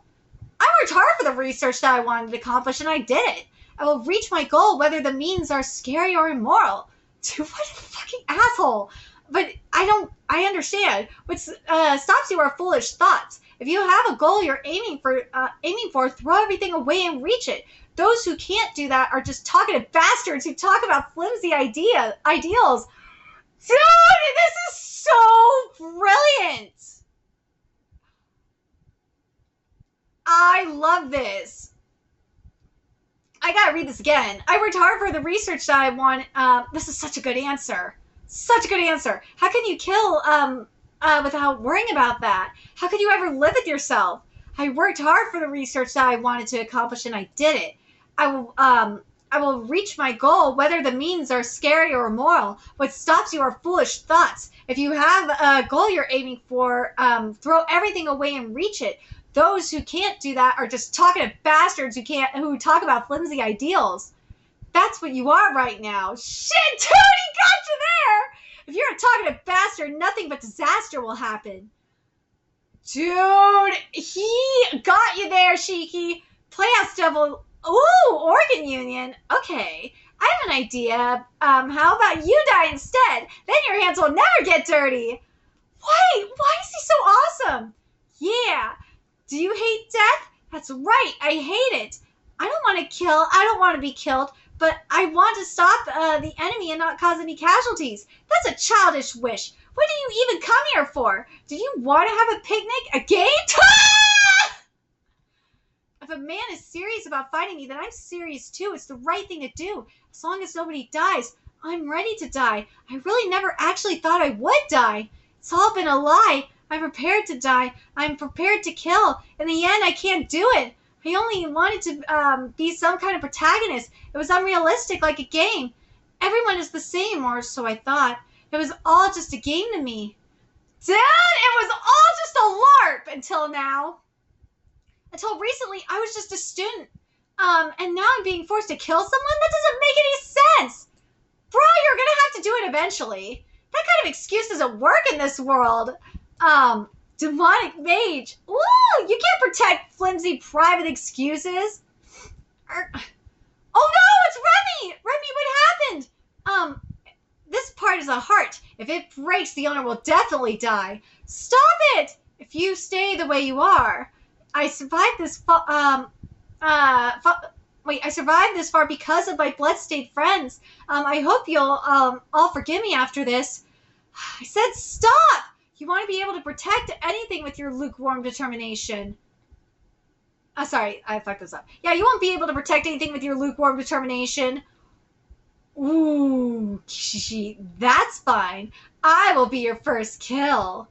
I worked hard for the research that I wanted to accomplish, and I did it. I will reach my goal, whether the means are scary or immoral. Dude, what a fucking asshole. But I understand. What stops you are foolish thoughts. If you have a goal you're aiming for, throw everything away and reach it. Those who can't do that are just talkative bastards who talk about flimsy ideals. Dude, this is so brilliant. I love this. I gotta read this again. I worked hard for the research that I want. This is such a good answer. Such a good answer. How can you kill without worrying about that? How could you ever live with yourself? I worked hard for the research that I wanted to accomplish, and I did it. I will reach my goal, whether the means are scary or immoral. What stops you are foolish thoughts. If you have a goal you're aiming for, throw everything away and reach it. Those who can't do that are just talkative bastards who talk about flimsy ideals. That's what you are right now. Shit, dude, he got you there. If you're a talkative bastard, nothing but disaster will happen. Dude, he got you there, Shiki. Playhouse Devil. Ooh, organ union. Okay, I have an idea. How about you die instead? Then your hands will never get dirty. Wait, why is he so awesome? Yeah. Do you hate death? That's right, I hate it. I don't want to kill, I don't want to be killed, but I want to stop the enemy and not cause any casualties. That's a childish wish. What do you even come here for? Do you want to have a picnic? A game? If a man is serious about fighting me, then I'm serious too. It's the right thing to do. As long as nobody dies, I'm ready to die. I really never actually thought I would die. It's all been a lie. I'm prepared to die. I'm prepared to kill. In the end, I can't do it. I only wanted to be some kind of protagonist. It was unrealistic, like a game. Everyone is the same, or so I thought. It was all just a game to me. Dad, it was all just a LARP. until now. Until recently, I was just a student. And now I'm being forced to kill someone? That doesn't make any sense. Bro, you're gonna have to do it eventually. That kind of excuse doesn't work in this world. Demonic mage. Ooh, you can't protect flimsy private excuses. Oh no, it's Remy! Remy, what happened? This part is a heart. If it breaks, the owner will definitely die. Stop it! If you stay the way you are. I survived this I survived this far because of my blood-stained friends. I hope you'll all forgive me after this. I said stop! You want to be able to protect anything with your lukewarm determination. Sorry, I fucked this up. Yeah, you won't be able to protect anything with your lukewarm determination. Ooh, that's fine. I will be your first kill.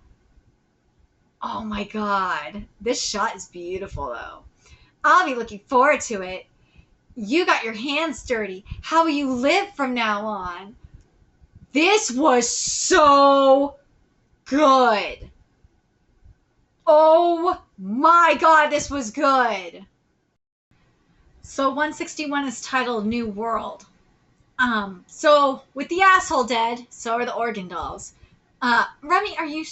Oh my god. This shot is beautiful, though. I'll be looking forward to it. You got your hands dirty. How will you live from now on? This was so good. Oh my god, this was good. So 161 is titled New World. So with the asshole dead, so are the organ dolls. Remy, are you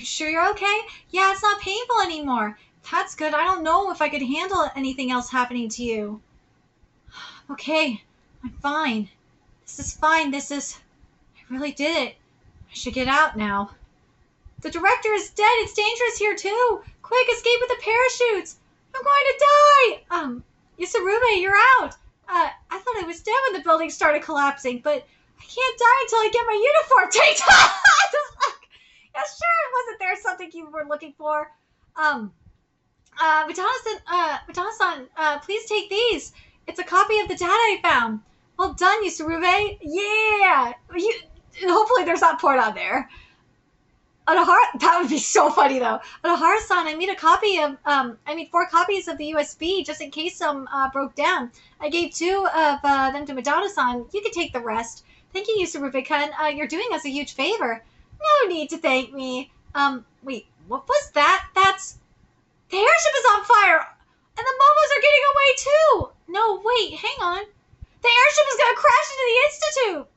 sure you're okay? Yeah, it's not painful anymore. That's good. I don't know if I could handle anything else happening to you. Okay, I'm fine. This is fine. I really did it. I should get out now. The director is dead. It's dangerous here, too. Quick, escape with the parachutes. I'm going to die. Yusurube, you're out. I thought I was dead when the building started collapsing, but I can't die until I get my uniform taped. Yeah, sure, wasn't there something you were looking for? Madonna-san, please take these. It's a copy of the data I found. Well done, Yusurube. Yeah. Hopefully there's not porn on there. That would be so funny though. Adahara-san, I made 4 copies of the USB just in case some broke down. I gave 2 of them to Madonna-san. You can take the rest. Thank you, Yusurube-kun. You're doing us a huge favor. No need to thank me. Wait, what was that? The airship is on fire! And the Momos are getting away too! No, wait, hang on. The airship is gonna crash into the Institute!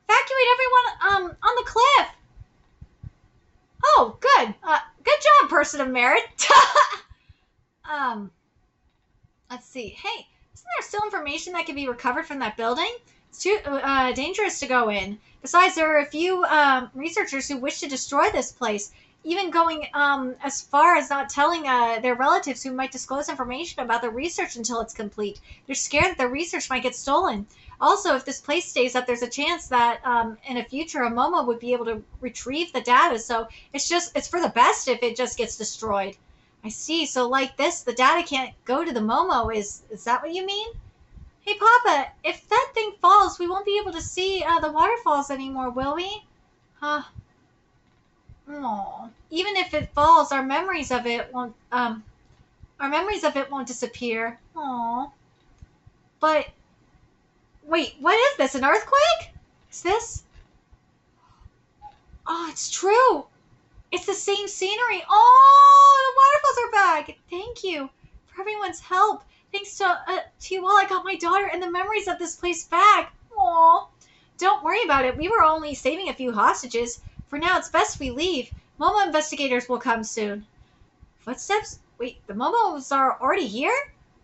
Evacuate everyone, on the cliff! Oh, good. Good job, person of merit. Let's see. Hey, isn't there still information that can be recovered from that building? It's too dangerous to go in. Besides, there are a few researchers who wish to destroy this place, even going as far as not telling their relatives who might disclose information about the research until it's complete. They're scared that their research might get stolen. Also, if this place stays up, there's a chance that in a future a Momo would be able to retrieve the data. So it's for the best if it just gets destroyed. I see. So like this, the data can't go to the Momo. Is that what you mean? Hey, Papa, if that thing falls, we won't be able to see the waterfalls anymore, will we? Huh. Aww. Even if it falls, our memories of it won't disappear. Aww. But wait, what is this? An earthquake? Is this? Oh, it's true. It's the same scenery. Oh, the waterfalls are back. Thank you for everyone's help. Thanks to you all, I got my daughter and the memories of this place back. Aww. Don't worry about it. We were only saving a few hostages. For now, it's best we leave. Momo investigators will come soon. Footsteps? Wait, the Momos are already here?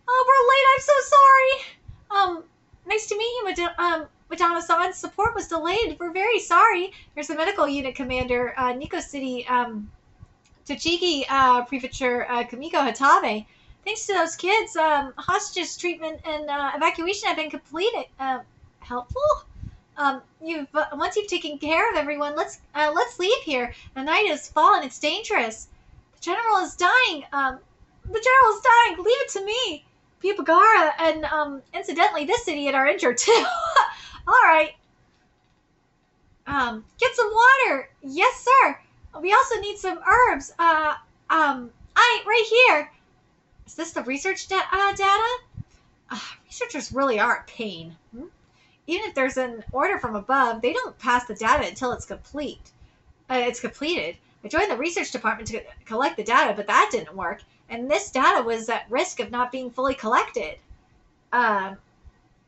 Oh, we're late. I'm so sorry. Nice to meet you, Madonna-san. Support was delayed. We're very sorry. There's the medical unit commander, Nico City, Tochigi Prefecture, Kamiko Hatabe. Thanks to those kids, hostages treatment and evacuation have been completed. Helpful? Once you've taken care of everyone, let's leave here. The night has fallen. It's dangerous. The general is dying. Leave it to me. Pupagara and incidentally, this idiot are injured too. All right. Get some water. Yes, sir. We also need some herbs. Right here. Is this the research data? Researchers really are a pain. Even if there's an order from above, they don't pass the data until it's complete. It's completed. I joined the research department to collect the data, but that didn't work. And this data was at risk of not being fully collected.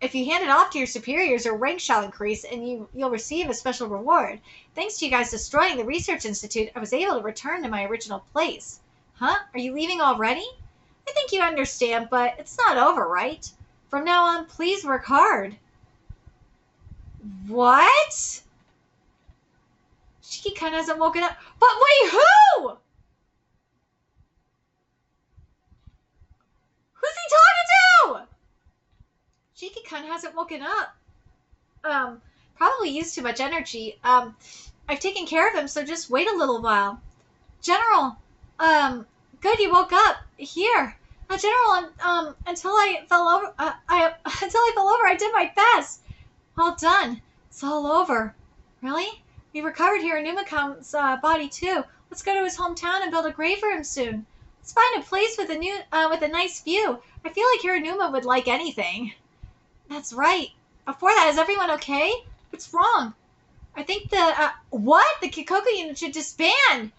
If you hand it off to your superiors, your rank shall increase, and you'll receive a special reward. Thanks to you guys destroying the research institute, I was able to return to my original place. Huh? Are you leaving already? I think you understand, but it's not over, right? From now on, please work hard. What? Shiki-kun hasn't woken up. But wait, who? Who's he talking to? Shiki-kun hasn't woken up. Probably used too much energy. I've taken care of him, so just wait a little while. General, good you woke up. Here. General, until I fell over, I did my best. Well done. It's all over. Really? We recovered Hironuma's body too. Let's go to his hometown and build a grave for him soon. Let's find a place with a nice view. I feel like Hironuma would like anything. That's right. Before that, is everyone okay? What's wrong? I think what? The Kikoku unit should disband.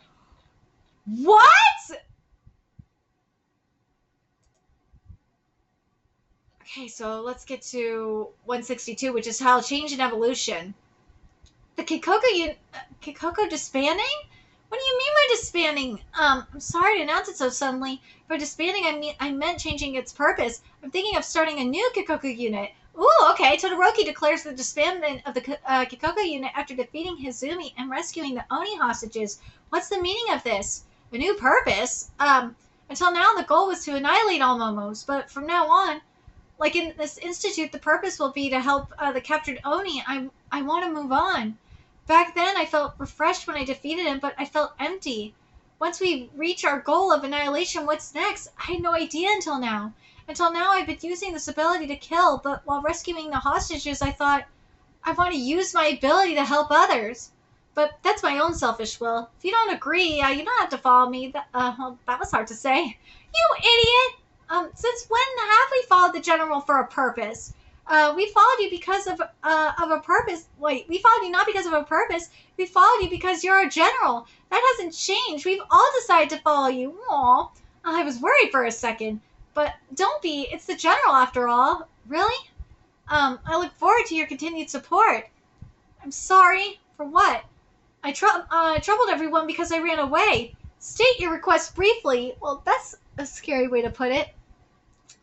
What? Okay, so let's get to 162, which is how change and evolution. The Kikoku disbanding? What do you mean by disbanding? I'm sorry to announce it so suddenly. For disbanding, I meant changing its purpose. I'm thinking of starting a new Kikoku unit. Ooh, okay. Todoroki declares the disbandment of the Kikoku unit after defeating Hizumi and rescuing the Oni hostages. What's the meaning of this? A new purpose? Until now, the goal was to annihilate all Momos, but from now on, like in this institute, the purpose will be to help the captured Oni. I want to move on. Back then, I felt refreshed when I defeated him, but I felt empty. Once we reach our goal of annihilation, what's next? I had no idea until now. Until now, I've been using this ability to kill, but while rescuing the hostages, I thought, I want to use my ability to help others. But that's my own selfish will. If you don't agree, you don't have to follow me. Well, that was hard to say. You idiot! Since when have we followed the general for a purpose? We followed you because of a purpose. Wait, we followed you not because of a purpose. We followed you because you're a general. That hasn't changed. We've all decided to follow you. Aw, I was worried for a second. But don't be. It's the general after all. Really? I look forward to your continued support. I'm sorry. For what? I troubled everyone because I ran away. State your request briefly. Well, that's a scary way to put it.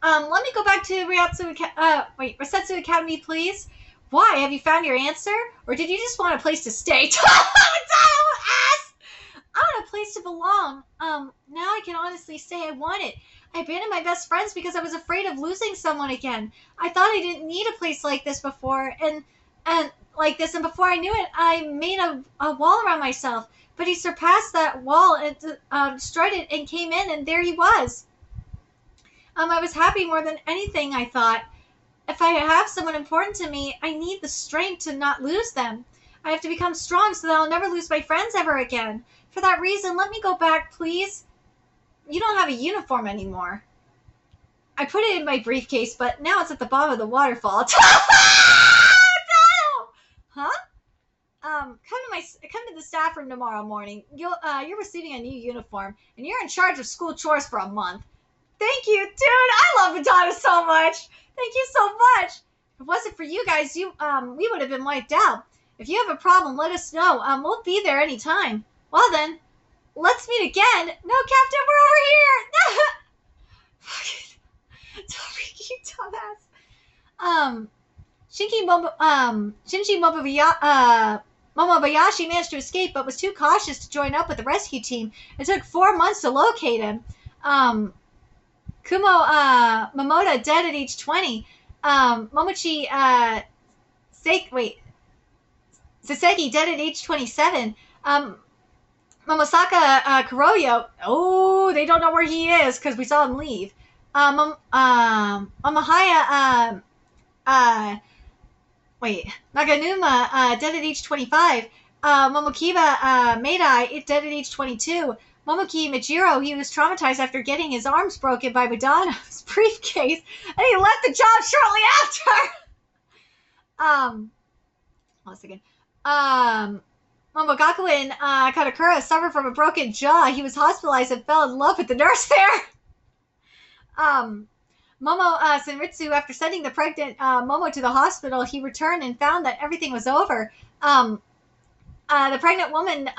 Let me go back to Resetsu Academy, please. Why? Have you found your answer? Or did you just want a place to stay? Ass! I want a place to belong. Now I can honestly say I want it. I abandoned my best friends because I was afraid of losing someone again. I thought I didn't need a place like this before, and before I knew it, I made a wall around myself. But he surpassed that wall and destroyed it and came in, and there he was. I was happy more than anything, I thought. If I have someone important to me, I need the strength to not lose them. I have to become strong so that I'll never lose my friends ever again. For that reason, let me go back, please. You don't have a uniform anymore. I put it in my briefcase, but now it's at the bottom of the waterfall. No! Huh? Come to the staff room tomorrow morning. You're receiving a new uniform, and you're in charge of school chores for a month. Thank you, dude. I love Madonna so much. Thank you so much. If it wasn't for you guys, we would have been wiped out. If you have a problem, let us know. We'll be there anytime. Well then, let's meet again. No, Captain, we're over here. You dumbass. Shinji Momobayashi managed to escape, but was too cautious to join up with the rescue team. It took 4 months to locate him. Kumo Momoda dead at age 20. Saseki dead at age 27. Momosaka Kuroyo, they don't know where he is because we saw him leave. Naganuma dead at age 25. Momokiba Meidai dead at age 22. Momoki Majiro, he was traumatized after getting his arms broken by Madonna's briefcase, and he left the job shortly after. One second. Momogakuen Katakura suffered from a broken jaw. He was hospitalized and fell in love with the nurse there. Momo Senritsu, after sending the pregnant Momo to the hospital, he returned and found that everything was over. The pregnant woman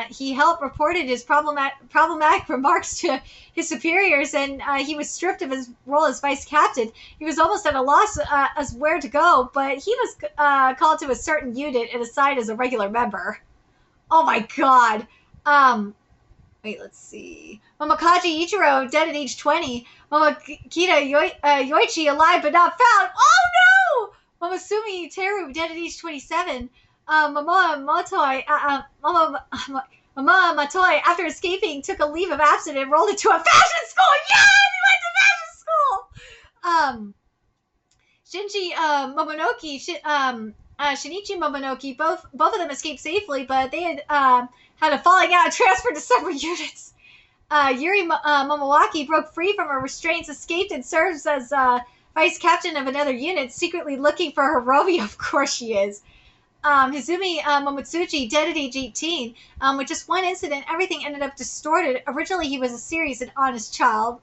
he helped reported his problematic remarks to his superiors, and he was stripped of his role as vice captain. He was almost at a loss as where to go, but he was called to a certain unit and assigned as a regular member. Oh my god. Wait, let's see. Momokaji Ichiro, dead at age 20. Momokita Yoichi, alive but not found. Oh no! Momosumi Teru, dead at age 27. Momoa Matoi, after escaping, took a leave of absence and enrolled into a fashion school. Yes, he went to fashion school. Shinji Momonoki, Shinichi Momonoki, both of them escaped safely, but they had a falling out and transferred to separate units. Yuri Momowaki broke free from her restraints, escaped, and serves as vice captain of another unit, secretly looking for her Romeo. Of course she is. Hizumi Momotsuchi, dead at age 18. With just one incident, everything ended up distorted. Originally, he was a serious and honest child.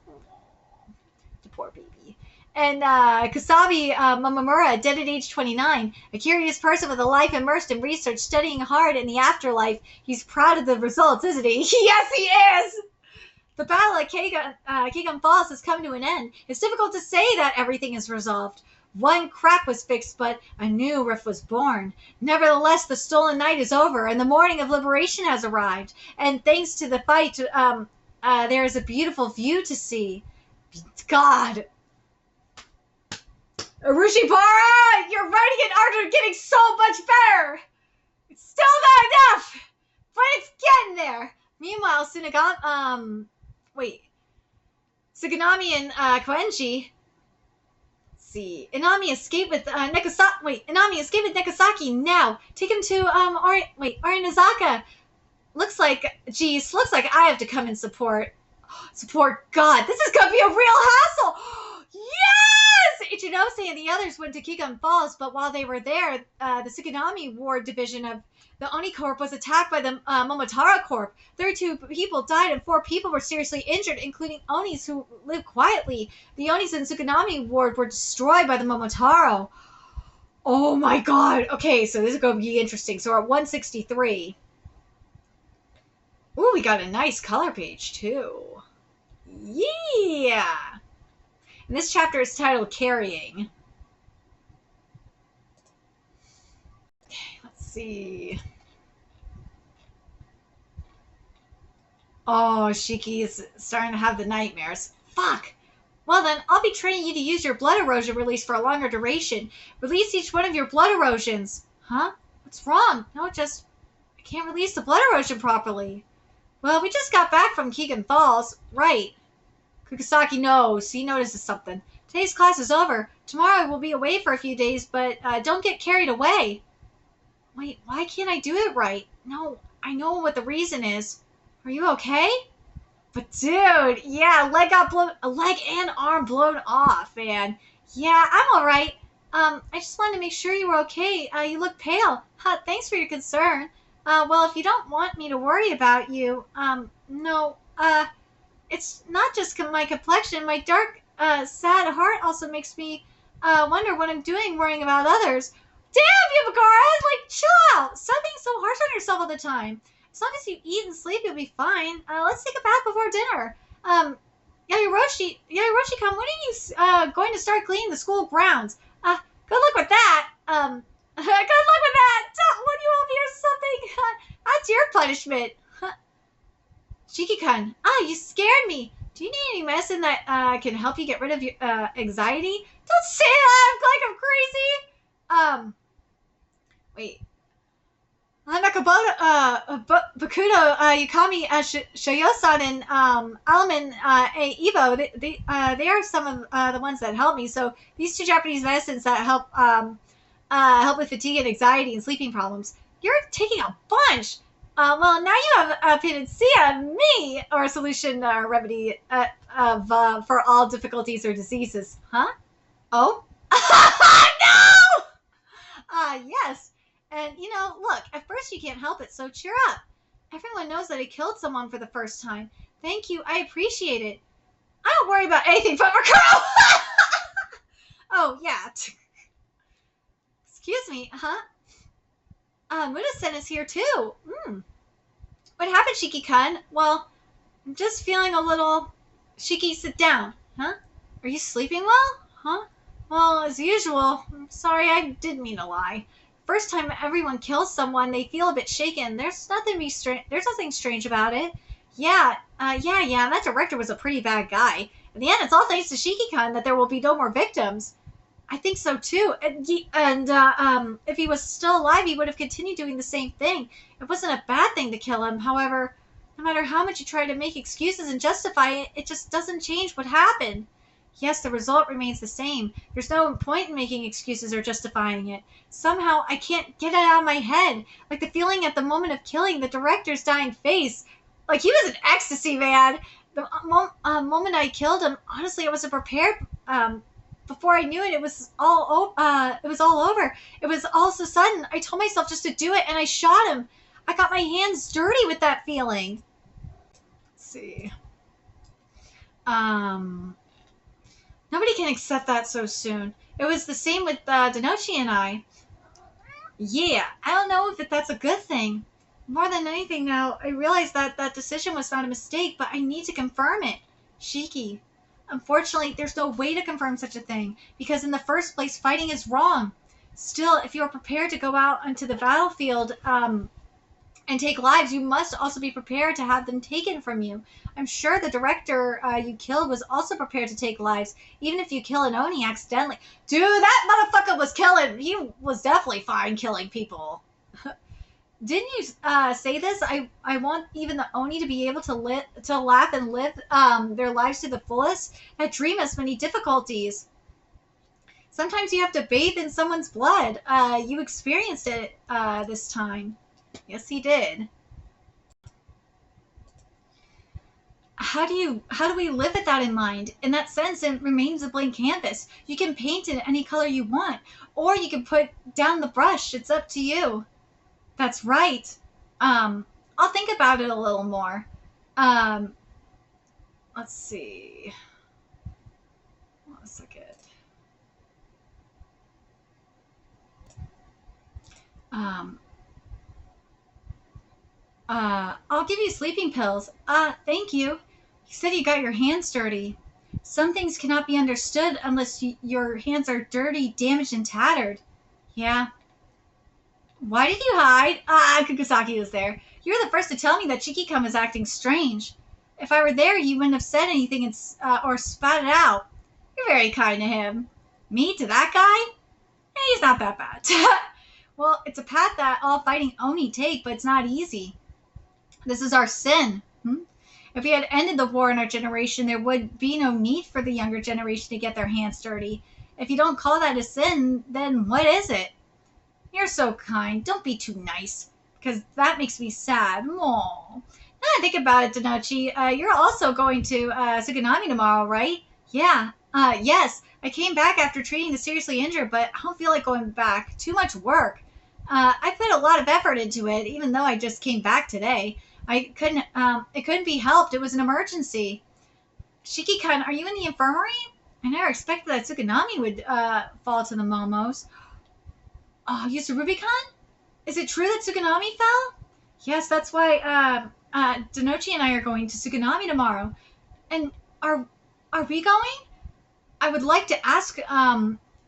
The poor baby. And Kasabi Momomura, dead at age 29. A curious person with a life immersed in research, studying hard in the afterlife. He's proud of the results, isn't he? Yes, he is! The battle at Kegon Falls has come to an end. It's difficult to say that everything is resolved. One crack was fixed, but a new rift was born. Nevertheless, the stolen night is over, and the morning of liberation has arrived. And thanks to the fight, there is a beautiful view to see. God. Urushibara, your writing and art are getting so much better. It's still not enough, but it's getting there. Meanwhile, Suganami and Koenji. Inami escaped with Inami escaped with Nekasaki now. Take him to Arinazaka. Looks like I have to come and support. God, this is gonna be a real hassle. Yes! Ichinose and the others went to Kegon Falls, but while they were there, the Suganami Ward division of the Oni Corp was attacked by the Momotaro Corp. 32 people died and 4 people were seriously injured, including Onis who lived quietly. The Onis in Suganami Ward were destroyed by the Momotaro. Oh my god. Okay, so this is going to be interesting. So we're at 163. Ooh, we got a nice color page, too. Yeah! And this chapter is titled Carrying. Okay, let's see. Oh, Shiki is starting to have the nightmares. Fuck! Well then, I'll be training you to use your blood erosion release for a longer duration. Release each one of your blood erosions. Huh? What's wrong? No, just... I can't release the blood erosion properly. Well, we just got back from Kegon Falls. Right. Kukusaki knows. He notices something. Today's class is over. Tomorrow we'll be away for a few days, but don't get carried away. Wait, why can't I do it right? No, I know what the reason is. Are you okay? But dude, yeah, a leg and arm blown off, man. Yeah, I'm alright. I just wanted to make sure you were okay. You look pale. Thanks for your concern. Well, if you don't want me to worry about you, no, it's not just my complexion. My dark, sad heart also makes me, wonder what I'm doing worrying about others. Damn, Yamagara! Like, chill out! Stop being so harsh on yourself all the time. As long as you eat and sleep, you'll be fine. Let's take a bath before dinner. Yajiroshi-kun, when are you, going to start cleaning the school grounds? Good luck with that. Good luck with that! Would you help me or something? That's your punishment. Shiki-kun, you scared me. Do you need any medicine that, can help you get rid of your, anxiety? Don't say that! Like I'm crazy! Wait. Nakaboto, Bakudo, Yukami, Shoyo-san, and Alaman, Evo, they are some of the ones that help me. So these 2 Japanese medicines that help help with fatigue and anxiety and sleeping problems. You're taking a bunch. Well, now you have a panacea, me, or a solution or remedy for all difficulties or diseases. Huh? Oh? No! Yes. And, look, at first you can't help it, so cheer up. Everyone knows that I killed someone for the first time. Thank you. I appreciate it. I don't worry about anything from a girl. Oh, yeah. Excuse me, huh? Muda-sen is here too. What happened, Shiki-kun? Well, I'm just feeling a little... Shiki, sit down. Huh? Are you sleeping well? Huh? Well, as usual. I'm sorry, I didn't mean to lie. First time everyone kills someone, they feel a bit shaken. There's nothing strange about it. Yeah, that director was a pretty bad guy. In the end, it's all thanks to Shiki-kun that there will be no more victims. I think so too. And if he was still alive, he would have continued doing the same thing. It wasn't a bad thing to kill him. However, no matter how much you try to make excuses and justify it, it just doesn't change what happened. Yes, the result remains the same. There's no point in making excuses or justifying it. Somehow, I can't get it out of my head. Like the feeling at the moment of killing the director's dying face. Like he was in ecstasy, man. The moment I killed him, honestly, I wasn't prepared. Before I knew it, it was all over. It was all so sudden. I told myself just to do it, and I shot him. I got my hands dirty with that feeling. Let's see. Nobody can accept that so soon. It was the same with Denochi and I. Yeah, I don't know if that's a good thing. More than anything now, I realize that that decision was not a mistake, but I need to confirm it. Shiki. Unfortunately, there's no way to confirm such a thing, because in the first place, fighting is wrong. Still, if you are prepared to go out onto the battlefield and take lives, you must also be prepared to have them taken from you. I'm sure the director you killed was also prepared to take lives, even if you kill an Oni accidentally. Dude, that motherfucker was killing. He was definitely fine killing people. Didn't you say this? I want even the Oni to be able to laugh and live their lives to the fullest. That dream has many difficulties. Sometimes you have to bathe in someone's blood. You experienced it this time. Yes, he did. How do we live with that in mind? In that sense, it remains a blank canvas. You can paint it any color you want, or you can put down the brush. It's up to you. That's right. I'll think about it a little more. Let's see. One second. I'll give you sleeping pills. Thank you. You said you got your hands dirty. Some things cannot be understood unless your hands are dirty, damaged, and tattered. Yeah. Why did you hide? Kukusaki was there. You were the first to tell me that Shiki-kun was acting strange. If I were there, you wouldn't have said anything or spat it out. You're very kind to him. Me? To that guy? He's not that bad. Well, it's a path that all fighting Oni take, but it's not easy. This is our sin. If we had ended the war in our generation, there would be no need for the younger generation to get their hands dirty. If you don't call that a sin, then what is it? You're so kind. Don't be too nice, because that makes me sad. Aww. Now I think about it, Denochi, you're also going to Tsuganami tomorrow, right? Yeah. Yes. I came back after treating the seriously injured, but I don't feel like going back. Too much work. I put a lot of effort into it, even though I just came back today. It couldn't be helped. It was an emergency. Shiki-kun, are you in the infirmary? I never expected that Tsuganami would fall to the Momos. Yusurube-kun? Is it true that Tsuganami fell? Yes, that's why Denochi and I are going to Tsuganami tomorrow. And are we going? I would like to ask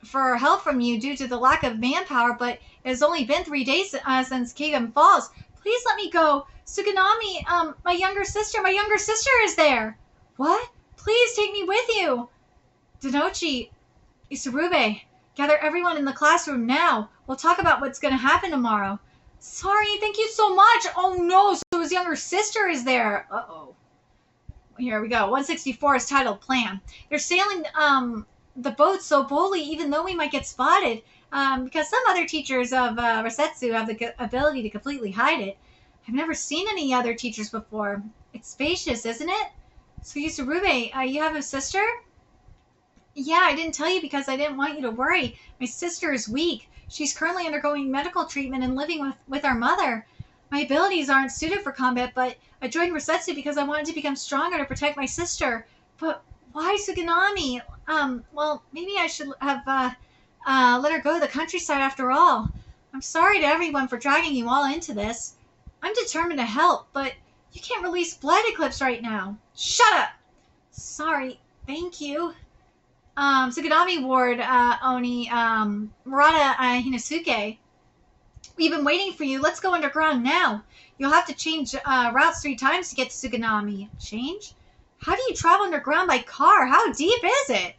for help from you due to the lack of manpower, but it has only been 3 days since Kagam falls. Please let me go. Tsuganami, my younger sister is there. What? Please take me with you. Denochi, Yusurube, gather everyone in the classroom now. We'll talk about what's going to happen tomorrow. Sorry, thank you so much. Oh no, so his younger sister is there. Uh-oh. Here we go. 164 is titled Plan. They're sailing the boat so boldly even though we might get spotted. Because some other teachers of Resetsu have the ability to completely hide it. I've never seen any other teachers before. It's spacious, isn't it? So Yusurube, you have a sister? Yeah, I didn't tell you because I didn't want you to worry. My sister is weak. She's currently undergoing medical treatment and living with our mother. My abilities aren't suited for combat, but I joined Resetsu because I wanted to become stronger to protect my sister. But why Suganami? Well, maybe I should have let her go to the countryside after all. I'm sorry to everyone for dragging you all into this. I'm determined to help, but you can't release Blood Eclipse right now. Shut up! Sorry. Thank you. Suganami Ward, Oni, Murata, Hinasuke. We've been waiting for you. Let's go underground now. You'll have to change routes 3 times to get to Suganami. Change? How do you travel underground by car? How deep is it?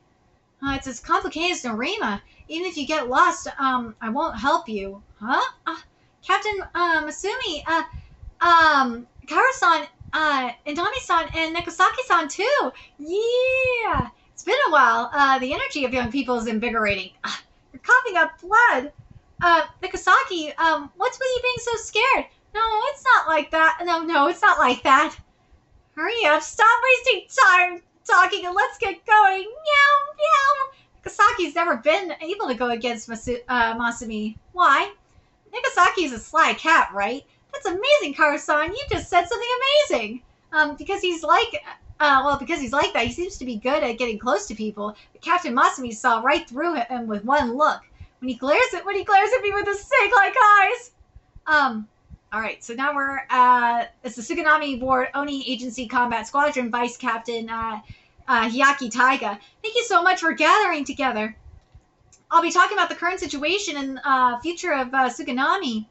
It's as complicated as Norima. Even if you get lost, I won't help you. Huh? Captain Masumi, Kara-san, Inami-san, and Nekusaki-san too. Yeah! It's been a while. The energy of young people is invigorating. You're coughing up blood. Nekusaki, what's with you being so scared? No, it's not like that. No, it's not like that. Hurry up, stop wasting time talking and let's get going. Meow, meow. Nekasaki's never been able to go against Masumi. Why? Nekasaki's a sly cat, right? That's amazing, Kara-san. You just said something amazing. Because he's like that, he seems to be good at getting close to people. But Captain Masumi saw right through him with one look. When he glares at me with his snake-like eyes. Alright, so now we're, it's the Suganami Ward Oni Agency Combat Squadron Vice Captain, Hyaki Taiga. Thank you so much for gathering together. I'll be talking about the current situation and, future of, Suganami.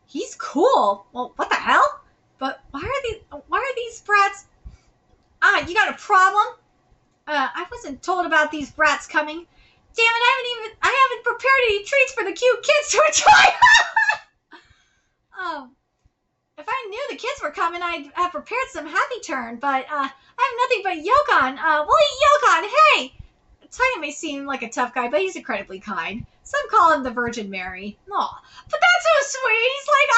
He's cool. Well, what the hell? But why are these brats? You got a problem? I wasn't told about these brats coming. Damn it, I haven't prepared any treats for the cute kids to enjoy. If I knew the kids were coming, I'd have prepared some happy turn, but, I have nothing but Yokon. We'll eat Yokon, hey! Taiga may seem like a tough guy, but he's incredibly kind. Some call him the Virgin Mary. Aw, but that's so sweet. He's like,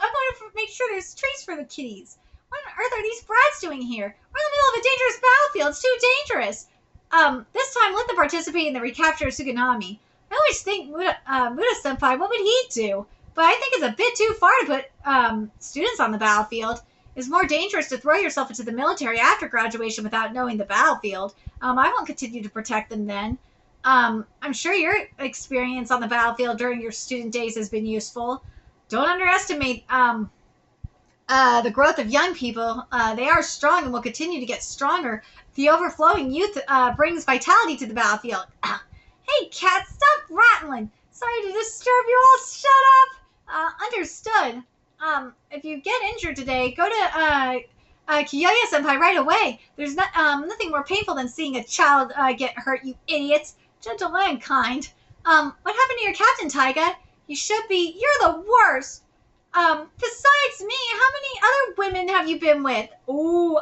I want to make sure there's treats for the kitties. What on earth are these brats doing here? We're in the middle of a dangerous battlefield. It's too dangerous. This time let them participate in the recapture of Suganami. I always think Muda-senpai, what would he do? But I think it's a bit too far to put, students on the battlefield. It's more dangerous to throw yourself into the military after graduation without knowing the battlefield. I won't continue to protect them then. I'm sure your experience on the battlefield during your student days has been useful. Don't underestimate, the growth of young people. They are strong and will continue to get stronger. The overflowing youth, brings vitality to the battlefield. Hey, cat, stop rattling. Sorry to disturb you all. Shut up. Understood. If you get injured today, go to, Kiyoya-senpai right away. There's nothing more painful than seeing a child, get hurt, you idiots. Gentle and kind. What happened to your captain, Taiga? You should be. You're the worst. Besides me, how many other women have you been with? Ooh,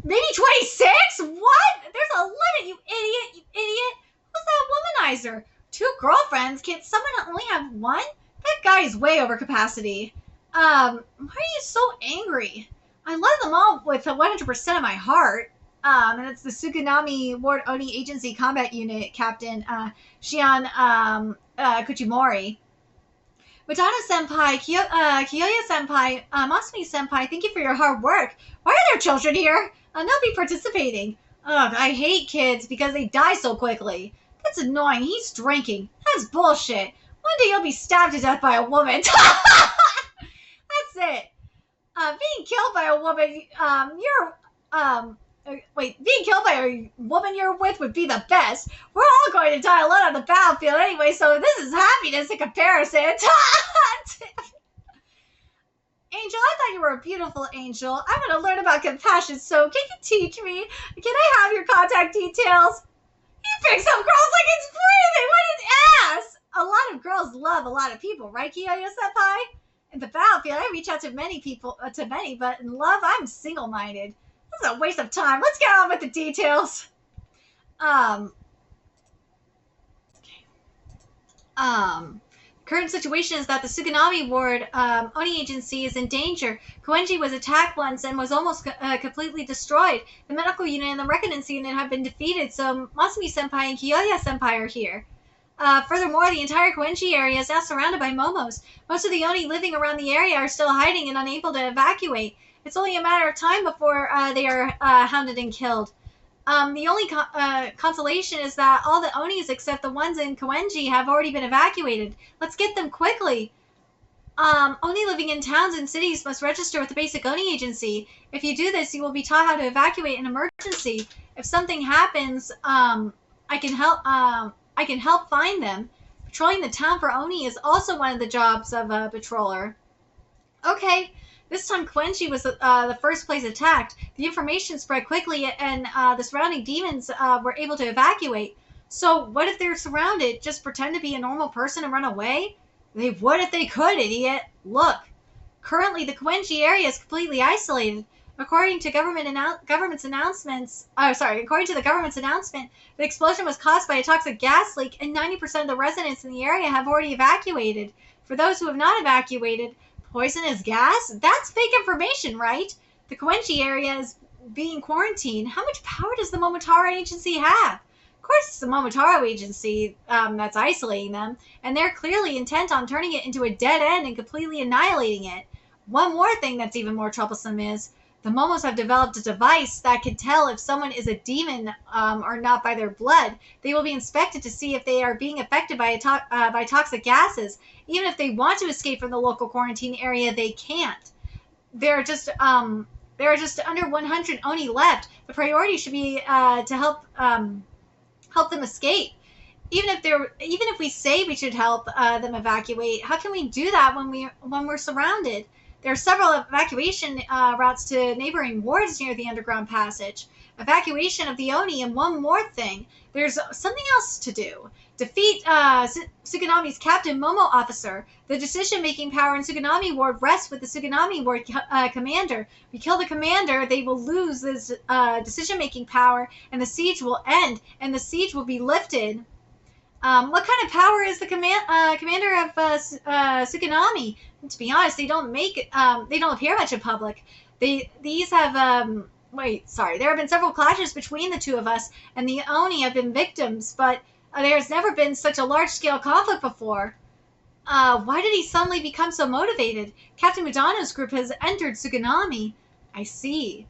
maybe 26? What? There's a limit, you idiot, you idiot. Who's that womanizer? 2 girlfriends? Can't someone only have 1? That guy is way over capacity. Why are you so angry? I love them all with 100% of my heart. And it's the Suganami Ward Oni Agency Combat Unit Captain, Shion, Kuchimori. Madonna-senpai, Kiyoya-senpai, Masumi-senpai, thank you for your hard work. Why are there children here? They'll be participating. Ugh, I hate kids because they die so quickly. That's annoying. He's drinking. That's bullshit. One day you'll be stabbed to death by a woman. That's it. Being killed by a woman, being killed by a woman you're with would be the best. We're all going to die alone on the battlefield anyway, so this is happiness in comparison. Angel, I thought you were a beautiful angel. I want to learn about compassion, so can you teach me? Can I have your contact details? He picks up girls like it's breathing. What an ass! A lot of girls love a lot of people, right, Kiyoya-senpai? In the battlefield, I reach out to many people, but in love, I'm single-minded. This is a waste of time. Let's get on with the details. Current situation is that the Suganami Ward Oni Agency is in danger. Koenji was attacked once and was almost completely destroyed. The medical unit and the reconnaissance unit have been defeated, so Masumi-senpai and Kiyoya-senpai are here. Furthermore, the entire Koenji area is now surrounded by Momos. Most of the Oni living around the area are still hiding and unable to evacuate. It's only a matter of time before they are hounded and killed. The only consolation is that all the Onis except the ones in Koenji have already been evacuated. Let's get them quickly. Oni living in towns and cities must register with the basic Oni agency. If you do this, you will be taught how to evacuate in emergency. If something happens, I can help find them. Patrolling the town for Oni is also one of the jobs of a patroller. Okay. This time, Koenji was the first place attacked. The information spread quickly, and the surrounding demons were able to evacuate. So, what if they're surrounded? Just pretend to be a normal person and run away? They would if they could, idiot. Look, currently the Koenji area is completely isolated. According to according to the government's announcement, the explosion was caused by a toxic gas leak, and 90% of the residents in the area have already evacuated. For those who have not evacuated, poisonous gas? That's fake information, right? The Koenji area is being quarantined. How much power does the Momotaro agency have? Of course, it's the Momotaro agency that's isolating them, and they're clearly intent on turning it into a dead end and completely annihilating it. One more thing that's even more troublesome is the Momos have developed a device that can tell if someone is a demon or not by their blood. They will be inspected to see if they are being affected by toxic gases. Even if they want to escape from the local quarantine area, they can't. There are just under 100 Oni left. The priority should be to help them escape. Even if we say we should help them evacuate, how can we do that when we're surrounded? There are several evacuation routes to neighboring wards near the underground passage. Evacuation of the Oni, and one more thing. There's something else to do. Defeat Tsuganami's Captain Momo officer. The decision-making power in Tsuganami Ward rests with the Tsuganami Ward commander. We kill the commander, they will lose this decision-making power, and the siege will end, and the siege will be lifted. What kind of power is the commander of Tsuganami? To be honest, they don't appear much in public. There have been several clashes between the two of us, and the Oni have been victims, but there has never been such a large-scale conflict before. Why did he suddenly become so motivated? Captain Mudano's group has entered Tsuganami. I see.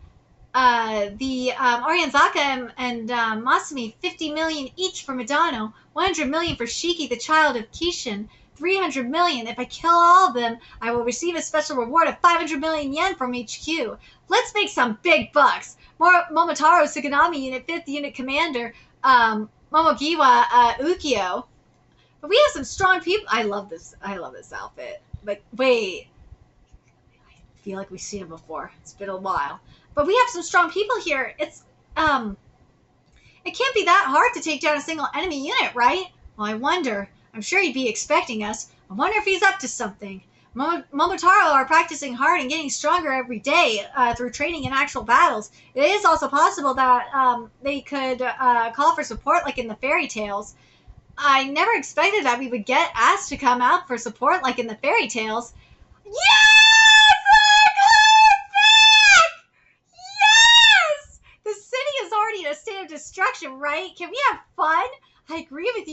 The Arianzaka and Masumi, 50 million each for Mudano, 100 million for Shiki, the child of Kishin, 300 million. If I kill all of them, I will receive a special reward of 500 million yen from HQ. Let's make some big bucks. Momotaro Tsuganami Unit 5th Unit Commander, Momogiwa Ukyo. But we have some strong people. I love this outfit. But wait, I feel like we've seen it before. It's been a while. But we have some strong people here. It can't be that hard to take down a single enemy unit, right? Well, I wonder. I'm sure he'd be expecting us. I wonder if he's up to something. Momotaro are practicing hard and getting stronger every day through training in actual battles. It is also possible that they could call for support like in the fairy tales. I never expected that we would get asked to come out for support like in the fairy tales. Yes! Yes! The city is already in a state of destruction, right? Can we have fun? I agree with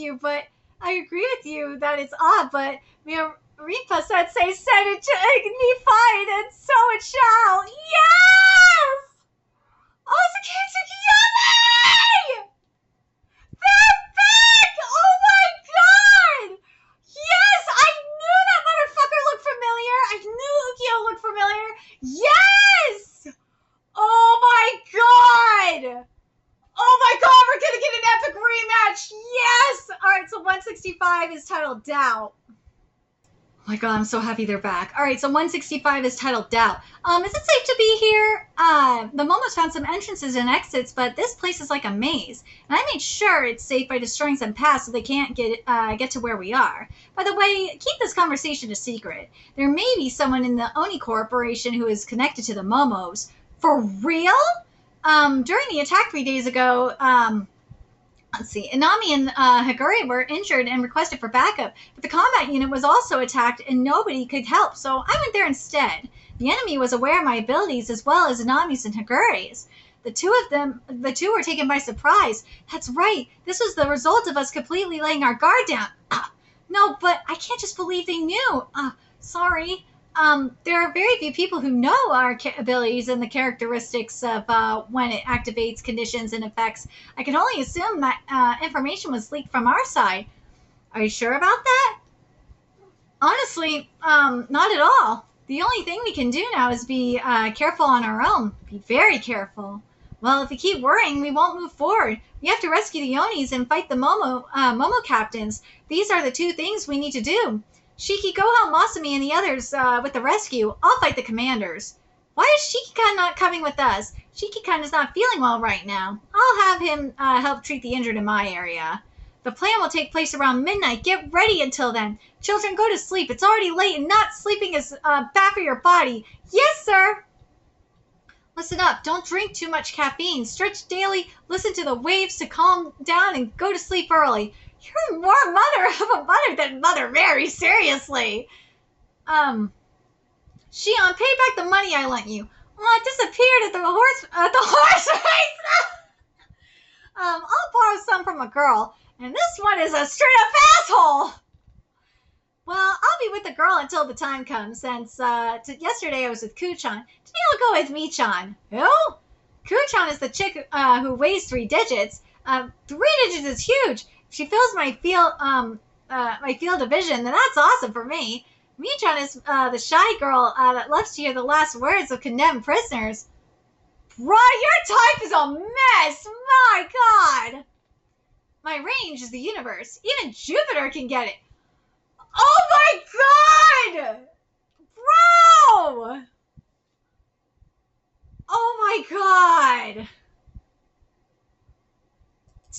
you that it's odd, but Ripa said, send it to me fine, and so it shall. Yes! Oh, Tsukiyami! They're back! Oh my god! Yes! I knew that motherfucker looked familiar! I knew Ukyo looked familiar! Yes! Oh my god! Oh my god, we're gonna get an epic rematch! Yes! Alright, so 165 is titled Doubt. Oh my god, I'm so happy they're back. Alright, so 165 is titled Doubt. Is it safe to be here? The Momos found some entrances and exits, but this place is like a maze. And I made sure it's safe by destroying some paths so they can't get to where we are. By the way, keep this conversation a secret. There may be someone in the Oni Corporation who is connected to the Momos. For real? During the attack 3 days ago, let's see, Inami and Haguri were injured and requested for backup, but the combat unit was also attacked and nobody could help, so I went there instead. The enemy was aware of my abilities as well as Inami's and Haguri's. The two were taken by surprise. That's right. This was the result of us completely laying our guard down. No, but I can't just believe they knew. Sorry. There are very few people who know our abilities and the characteristics of when it activates conditions and effects. I can only assume that information was leaked from our side. Are you sure about that? Honestly, not at all. The only thing we can do now is be careful on our own. Be very careful. Well, if we keep worrying, we won't move forward. We have to rescue the Onis and fight the Momo captains. These are the two things we need to do. Shiki, go help Masumi and the others with the rescue. I'll fight the commanders. Why is Shiki-kan not coming with us? Shiki-kan is not feeling well right now. I'll have him help treat the injured in my area. The plan will take place around midnight. Get ready until then. Children, go to sleep. It's already late and not sleeping is bad for your body. Yes, sir. Listen up. Don't drink too much caffeine. Stretch daily. Listen to the waves to calm down and go to sleep early. You're more mother of a mother than Mother Mary. Seriously. Shion, pay back the money I lent you. Oh, it disappeared at the horse race. I'll borrow some from a girl. And this one is a straight-up asshole! Well, I'll be with the girl until the time comes, since yesterday I was with Kuchan. Today I'll go with Michan. Who? Kuchan is the chick who weighs 3 digits. 3 digits is huge. If she fills my field of vision, then that's awesome for me. Michan is the shy girl that loves to hear the last words of condemned prisoners. Bruh, your type is a mess! My god! My range is the universe. Even Jupiter can get it. Oh my god! Bro! Oh my god!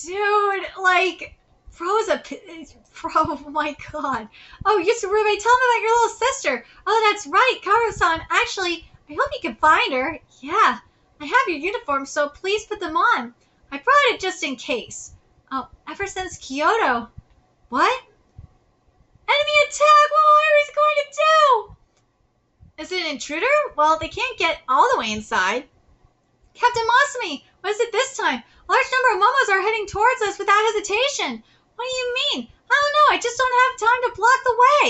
Dude, like, bro, oh my god. Oh, Yusurube, tell me about your little sister. Oh, that's right, Karo-san. Actually, I hope you can find her. Yeah, I have your uniform, so please put them on. I brought it just in case. Oh, ever since Kyoto. What? Enemy attack! What are we going to do? Is it an intruder? Well, they can't get all the way inside. Captain Masumi, what is it this time? A large number of Momos are heading towards us without hesitation. What do you mean? I don't know. I just don't have time to block the way.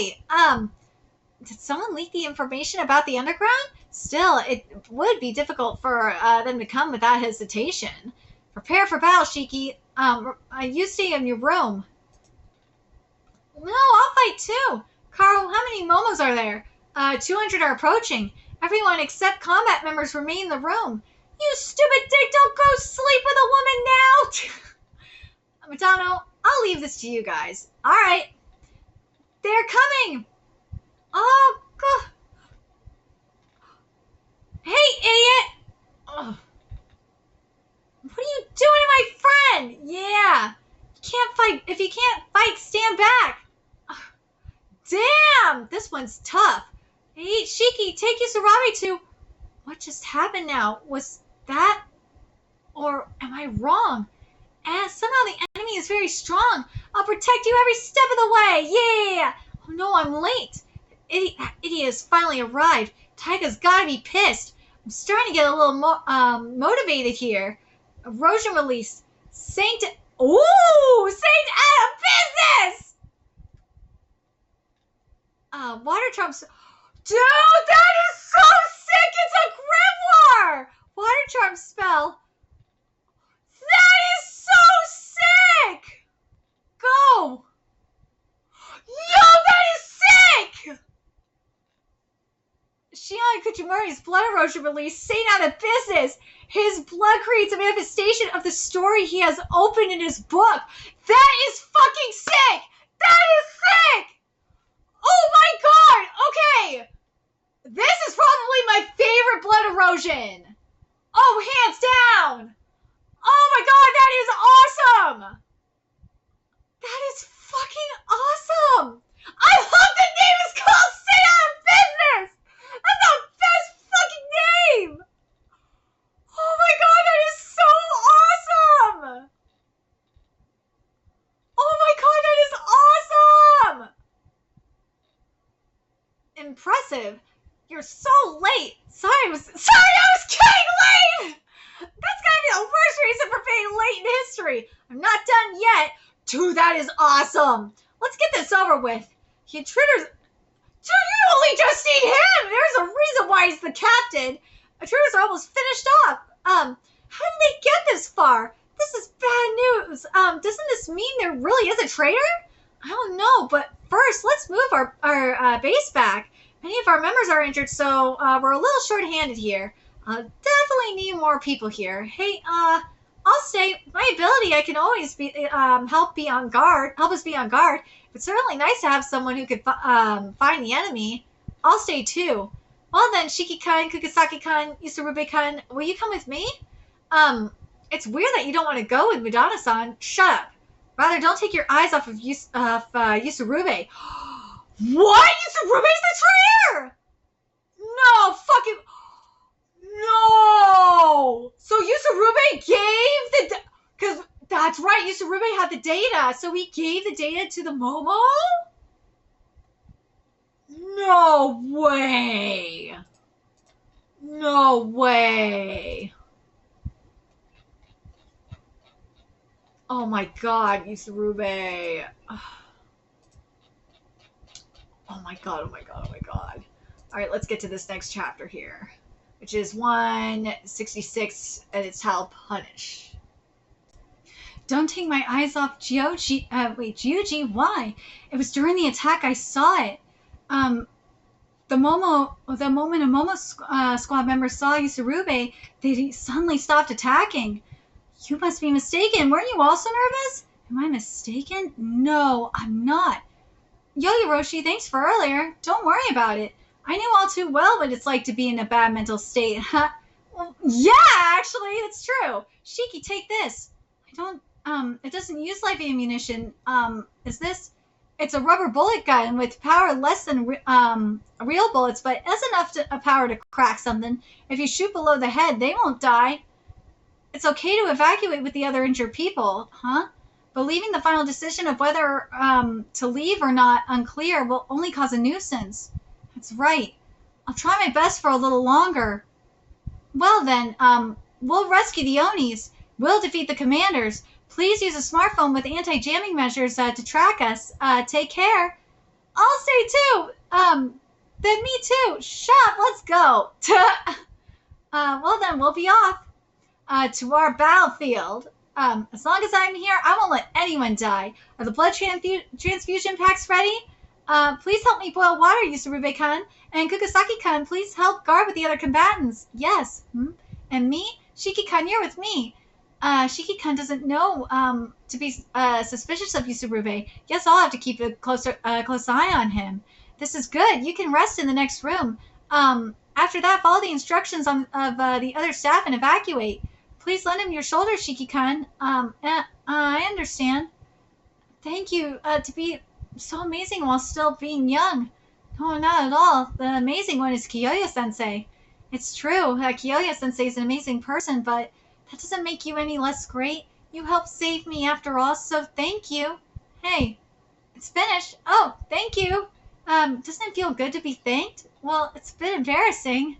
Did someone leak the information about the underground? Still, it would be difficult for them to come without hesitation. Prepare for battle, Shiki. You stay in your room. No, I'll fight too. Carl, how many Momos are there? 200 are approaching. Everyone except combat members remain in the room. You stupid dick, don't go sleep with a woman now! Madano, I'll leave this to you guys. Alright. They're coming! Oh, God. Hey, idiot! Ugh. What are you doing to my friend? Yeah. You can't fight. If you can't fight, stand back. Ugh. Damn! This one's tough. Hey, Shiki, take Yusurabe to... What just happened now? Was that... Or am I wrong? And somehow the enemy is very strong. I'll protect you every step of the way. Yeah! Oh no, I'm late. That idiot has finally arrived. Taiga's gotta be pissed. I'm starting to get a little motivated here. Erosion release. Saint... Ooh! Saint out of business! Water trumps... Dude, that is so sick! It's a grimoire! Water charm spell. That is so sick! Go! Yo, that is sick! Shion Kuchimori's blood erosion release, Saint out of business. His blood creates a manifestation of the story he has opened in his book. That is fucking sick! That is sick! Oh my god! Okay! This is probably my favorite blood erosion! Oh, hands down! Oh my god, that is awesome! That is fucking awesome! I love the name is called Stay Out of Business! That's the best fucking name! Oh my god, that is so awesome! Oh my god, that is awesome! Impressive. You're so late. Sorry, I was getting late! That's the worst reason for being late in history. I'm not done yet. Dude, that is awesome. Let's get this over with. The intruders... Dude, you only just see him. There's a reason why he's the captain. Intruders are almost finished off. How did they get this far? This is bad news. Doesn't this mean there really is a traitor? I don't know, but first, let's move our base back. Many of our members are injured, so we're a little short-handed here. Definitely need more people here. Hey, I'll stay. My ability, I can always be help us be on guard. It's certainly nice to have someone who could find the enemy. I'll stay too. Well then, Shiki-kun, Kukusaki-kun, Yusurube-kun, will you come with me? It's weird that you don't want to go with Madonna-san. Shut up. Rather, don't take your eyes off of Yusurube. What? Yusurube's the traitor! No, fucking... No! So Yusurube gave the... Because that's right, Yusurube had the data. So he gave the data to the Momo? No way. No way. Oh my god, Yusurube. Oh my god, oh my god, oh my god. Alright, let's get to this next chapter here. Which is 166, and it's how punish. Don't take my eyes off Gyuji, why? It was during the attack I saw it. The moment a Momo squad members saw Yusurube, they suddenly stopped attacking. You must be mistaken. Weren't you also nervous? Am I mistaken? No, I'm not. Yo, Yoroshi, thanks for earlier. Don't worry about it. I knew all too well what it's like to be in a bad mental state. Well, yeah, actually, it's true. Shiki, take this. It doesn't use live ammunition. Is this? It's a rubber bullet gun with power less than real bullets, but it has enough power to crack something. If you shoot below the head, they won't die. It's okay to evacuate with the other injured people, huh? But leaving the final decision of whether to leave or not unclear will only cause a nuisance. That's right. I'll try my best for a little longer. Well then, we'll rescue the Onis. We'll defeat the commanders. Please use a smartphone with anti-jamming measures to track us. Take care. I'll stay too. Then me too. Shut. Let's go. Well then, we'll be off. To our battlefield. As long as I'm here, I won't let anyone die. Are the blood transfusion packs ready? Please help me boil water, Yusurube-kun. And Kukusaki-kun, please help guard with the other combatants. Yes. And me? Shiki-kun, you're with me. Shiki-kun doesn't know to be suspicious of Yusurube. Guess I'll have to keep a close eye on him. This is good. You can rest in the next room. After that, follow the instructions of the other staff and evacuate. Please lend him your shoulder, Shiki-kun. I understand. Thank you. To be so amazing while still being young. No, not at all. The amazing one is Kiyoya-sensei. It's true. Kiyoya-sensei is an amazing person, but that doesn't make you any less great. You helped save me after all, so thank you. Hey, it's finished. Oh, thank you. Doesn't it feel good to be thanked? Well, it's a bit embarrassing.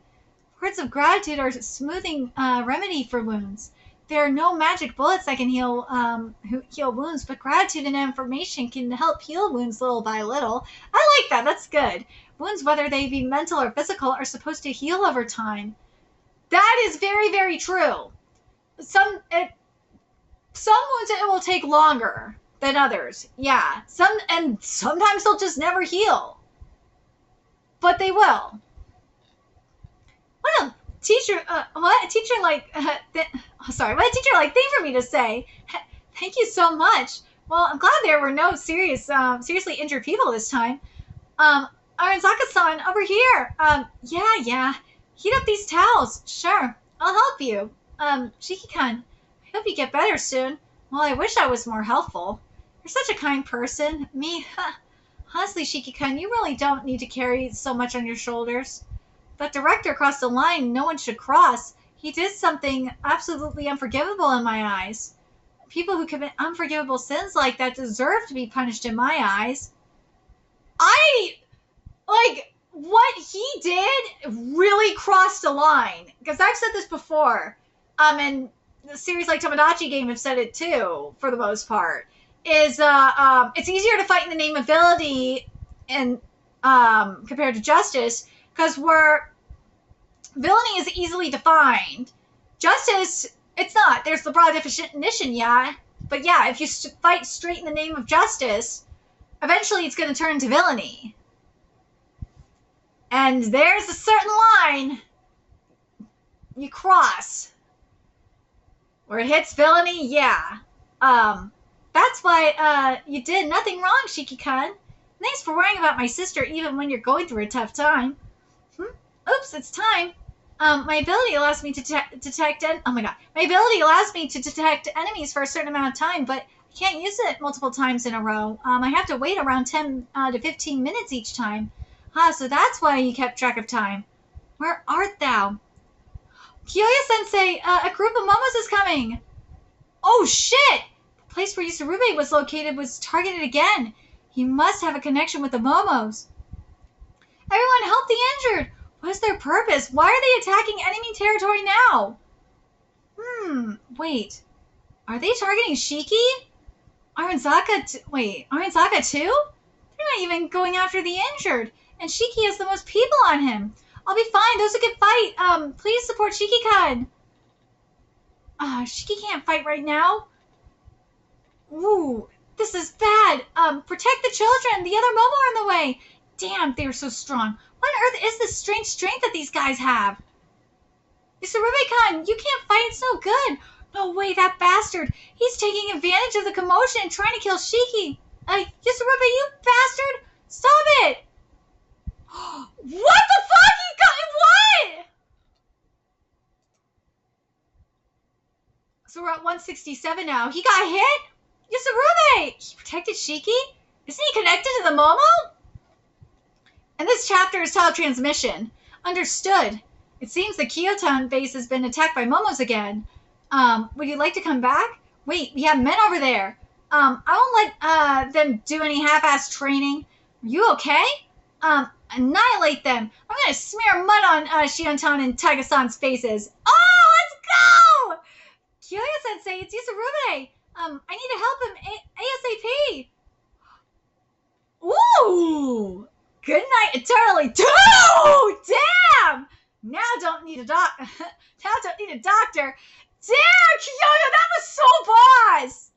Words of gratitude are a smoothing remedy for wounds. There are no magic bullets that can heal wounds, but gratitude and affirmation can help heal wounds little by little. I like that. That's good. Wounds, whether they be mental or physical, are supposed to heal over time. That is very, very true. Some wounds it will take longer than others. Yeah. Sometimes they'll just never heal. But they will. What a teacher like thing for me to say. Thank you so much. Well, I'm glad there were no seriously injured people this time. Aranzaka-san, over here. Yeah. Heat up these towels. Sure, I'll help you. Shiki-kun, I hope you get better soon. Well, I wish I was more helpful. You're such a kind person. Me, honestly, Shiki-kun, you really don't need to carry so much on your shoulders. That director crossed a line no one should cross. He did something absolutely unforgivable in my eyes. People who commit unforgivable sins like that deserve to be punished in my eyes. What he did really crossed a line. Because I've said this before. And the series like Tomodachi Game have said it too, for the most part, is it's easier to fight in the name of villainy and compared to justice, because villainy is easily defined. Justice, it's not. There's the broad definition, yeah. But yeah, if you fight straight in the name of justice, eventually it's going to turn to villainy. And there's a certain line you cross where it hits villainy, yeah. That's why you did nothing wrong, Shiki-kun. Thanks for worrying about my sister even when you're going through a tough time. Oops, it's time. My ability allows me to detect my ability allows me to detect enemies for a certain amount of time, but I can't use it multiple times in a row. I have to wait around 10 to 15 minutes each time. So that's why you kept track of time. Where art thou? Kyoya-sensei, a group of momos is coming. Oh shit! The place where Yusurube was located was targeted again. He must have a connection with the momos. Everyone help the injured! What is their purpose? Why are they attacking enemy territory now? Wait. Are they targeting Shiki? Aranzaka too? They're not even going after the injured. And Shiki has the most people on him. I'll be fine. Those who can fight, please support Shiki-kun. Shiki can't fight right now. Ooh, this is bad. Protect the children. The other Momo are in the way. Damn, they are so strong. What on earth is this strange strength that these guys have? Yusurube-kun, you can't fight. It's no good. No way, that bastard. He's taking advantage of the commotion and trying to kill Shiki. Yusurube, you bastard. Stop it. What the fuck? He got what? So we're at 167 now. He got hit? Yusurube! He protected Shiki? Isn't he connected to the Momo? And this chapter is teletransmission. Understood. It seems the Kyoton base has been attacked by Momos again. Would you like to come back? Wait, we have men over there. I won't let them do any half-assed training. Are you okay? Annihilate them. I'm gonna smear mud on Shiontan and Taiga-san's faces. Oh, let's go! Kyoya-sensei, it's Yusurube. I need to help him ASAP. Ooh! Good night, eternally. Damn! Now don't need a doctor. Damn, Kyoya, that was so boss!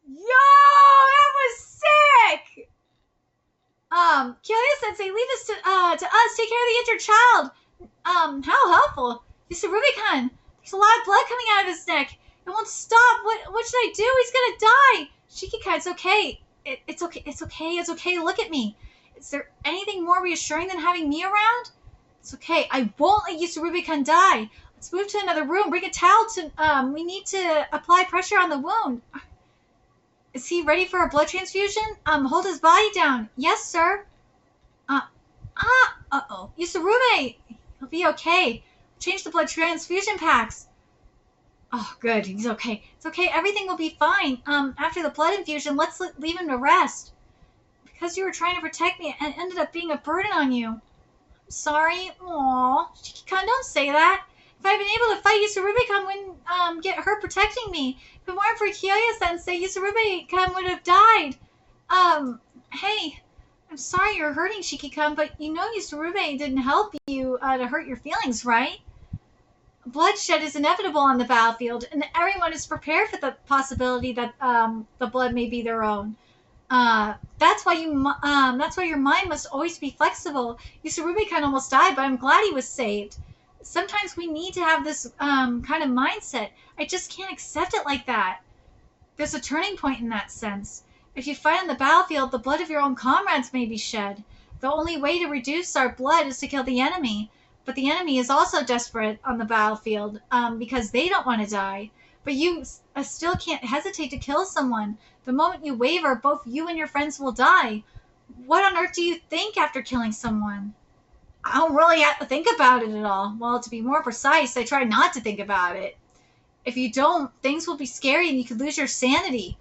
Yo, that was sick! Kyoya-sensei, leave this to us. Take care of the injured child. How helpful. Yusurube-kun, there's a lot of blood coming out of his neck. It won't stop. What should I do? He's gonna die. Shiki-kun, it's okay. It's okay. It's okay. Look at me. Is there anything more reassuring than having me around? It's okay. I won't let Yusurube-kun die. Let's move to another room. Bring a towel to, we need to apply pressure on the wound. Is he ready for a blood transfusion? Hold his body down. Yes, sir. Uh-oh. Yusurube! He'll be okay. Change the blood transfusion packs. Oh, good. He's okay. It's okay. Everything will be fine. After the blood infusion, let's leave him to rest. Because you were trying to protect me and ended up being a burden on you. I'm sorry. Aww. Shiki-kun, don't say that. If I'd been able to fight, Yusurube-kun wouldn't get hurt protecting me. If it weren't for Kyoya-sensei, Yusurube-kun would have died. Hey, I'm sorry you're hurting, Shiki-kun, but you know Yusurube didn't help you to hurt your feelings, right? Bloodshed is inevitable on the battlefield, and everyone is prepared for the possibility that the blood may be their own. That's why your mind must always be flexible. Yusurube-kun almost died, but I'm glad he was saved. Sometimes we need to have this kind of mindset. I just can't accept it like that. There's a turning point in that sense. If you fight on the battlefield, the blood of your own comrades may be shed. The only way to reduce our blood is to kill the enemy. But the enemy is also desperate on the battlefield because they don't want to die. But you still can't hesitate to kill someone. The moment you waver, both you and your friends will die. What on earth do you think after killing someone? I don't really have to think about it at all. Well, to be more precise, I try not to think about it. If you don't, things will be scary and you could lose your sanity.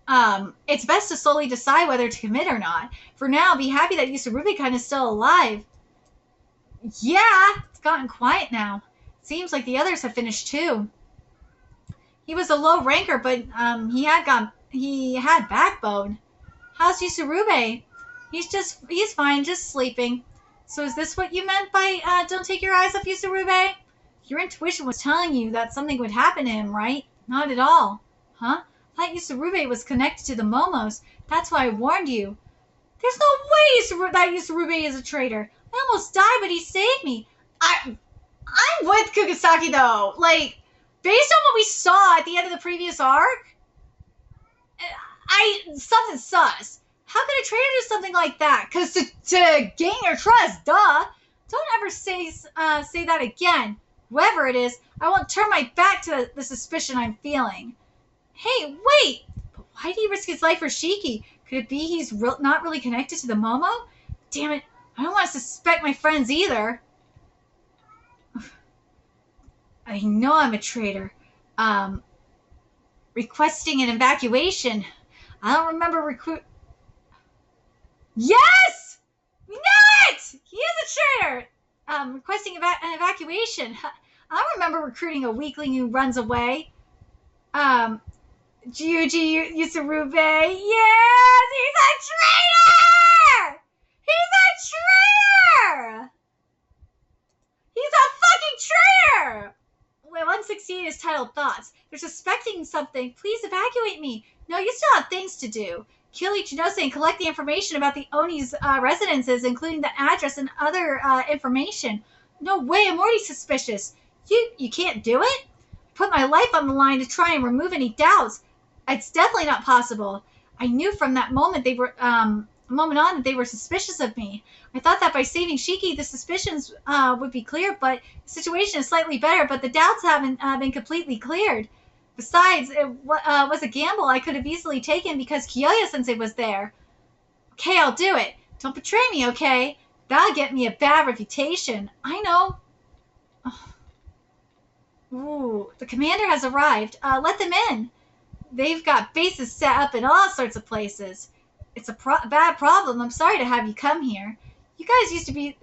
It's best to slowly decide whether to commit or not. For now, be happy that Yusurube-kun is still alive. Yeah, it's gotten quiet now. Seems like the others have finished too. He was a low ranker, but he had backbone. How's Yusurube? He's fine, just sleeping. So is this what you meant by don't take your eyes off Yusurube? Your intuition was telling you that something would happen to him, right? Not at all. Huh? I thought Yusurube was connected to the Momos. That's why I warned you. There's no way that Yusurube is a traitor. I almost died, but he saved me. I'm with Kugisaki though. Like, based on what we saw at the end of the previous arc, something's sus. How could a traitor do something like that? Because to gain your trust, duh. Don't ever say that again. Whoever it is, I won't turn my back to the suspicion I'm feeling. Hey, wait! But why did he risk his life for Shiki? Could it be he's not really connected to the Momo? Damn it, I don't want to suspect my friends either. I know I'm a traitor. Requesting an evacuation. I don't remember Yes! We know it! He is a traitor! Requesting an evacuation. I don't remember recruiting a weakling who runs away. Gyuji Yusurube. Yes! He's a traitor! He's a traitor! He's a fucking traitor! 168 is titled Thoughts. They're suspecting something. Please evacuate me. No, you still have things to do. Kill Ichinose and collect the information about the Oni's residences, including the address and other information. No way, I'm already suspicious. You can't do it? Put my life on the line to try and remove any doubts. It's definitely not possible. I knew from that moment that they were suspicious of me. I thought that by saving Shiki, the suspicions would be clear, but the situation is slightly better, but the doubts haven't been completely cleared. Besides, it was a gamble I could have easily taken because Kiyoya-sensei was there. Okay, I'll do it. Don't betray me, okay? That'll get me a bad reputation. I know. Ooh, the commander has arrived. Let them in. They've got bases set up in all sorts of places. It's a bad problem. I'm sorry to have you come here. You guys used to be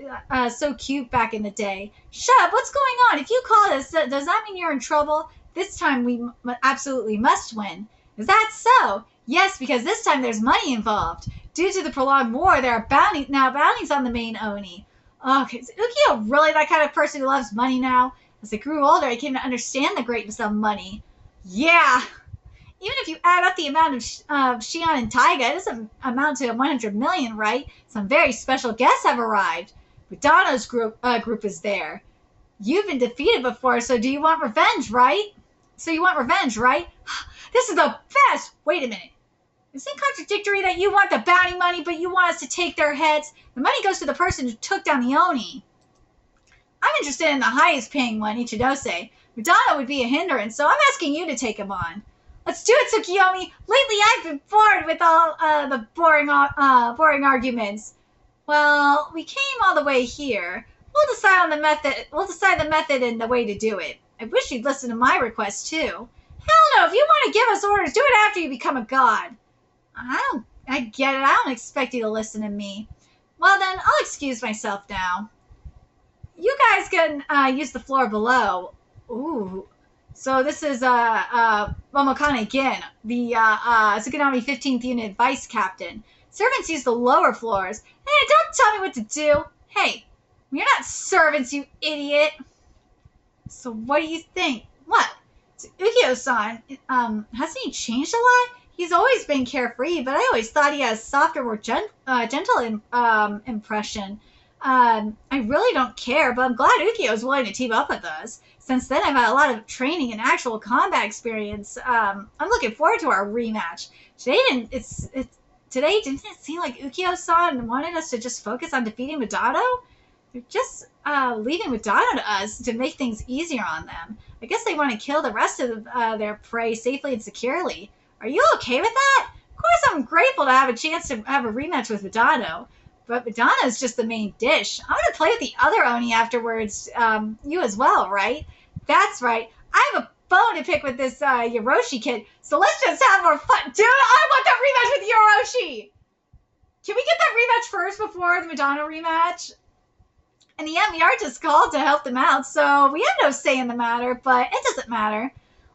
so cute back in the day. Shut up. What's going on? If you call us, does that mean you're in trouble? This time we absolutely must win. Is that so? Yes, because this time there's money involved. Due to the prolonged war, there are bounties on the main Oni. Oh, is Ukio really that kind of person who loves money now? As I grew older, I came to understand the greatness of money. Yeah. Even if you add up the amount of Shion and Taiga, it doesn't amount to 100 million, right? Some very special guests have arrived. Budano's group is there. You've been defeated before, so you want revenge, right? This is the best! Wait a minute. Is it contradictory that you want the bounty money, but you want us to take their heads? The money goes to the person who took down the Oni. I'm interested in the highest paying one, Ichidose. Budano would be a hindrance, so I'm asking you to take him on. Let's do it, Tsukiyomi! Lately I've been bored with all the boring arguments. Well, we came all the way here. We'll decide the method and the way to do it. I wish you'd listen to my request, too. Hell no, if you want to give us orders, do it after you become a god. I get it. I don't expect you to listen to me. Well then, I'll excuse myself now. You guys can use the floor below. Ooh. So this is Momokane Gin, the Tsukunami 15th Unit Vice Captain. Servants use the lower floors. Hey, don't tell me what to do. Hey, you're not servants, you idiot. So what do you think? What? Ukio-san, hasn't he changed a lot? He's always been carefree, but I always thought he had a softer, more gentle impression. I really don't care, but I'm glad Ukio is willing to team up with us. Since then, I've had a lot of training and actual combat experience. I'm looking forward to our rematch. Today didn't it seem like Ukio-san wanted us to just focus on defeating Madano? They're just leaving Madano to us to make things easier on them. I guess they want to kill the rest of their prey safely and securely. Are you okay with that? Of course, I'm grateful to have a chance to have a rematch with Madano. But Madonna is just the main dish. I'm going to play with the other Oni afterwards. You as well, right? That's right. I have a bone to pick with this Yoroshi kid. So let's just have more fun. Dude, I want that rematch with Yoroshi. Can we get that rematch first before the Madonna rematch? In the end, we are just called to help them out, so we have no say in the matter, but it doesn't matter.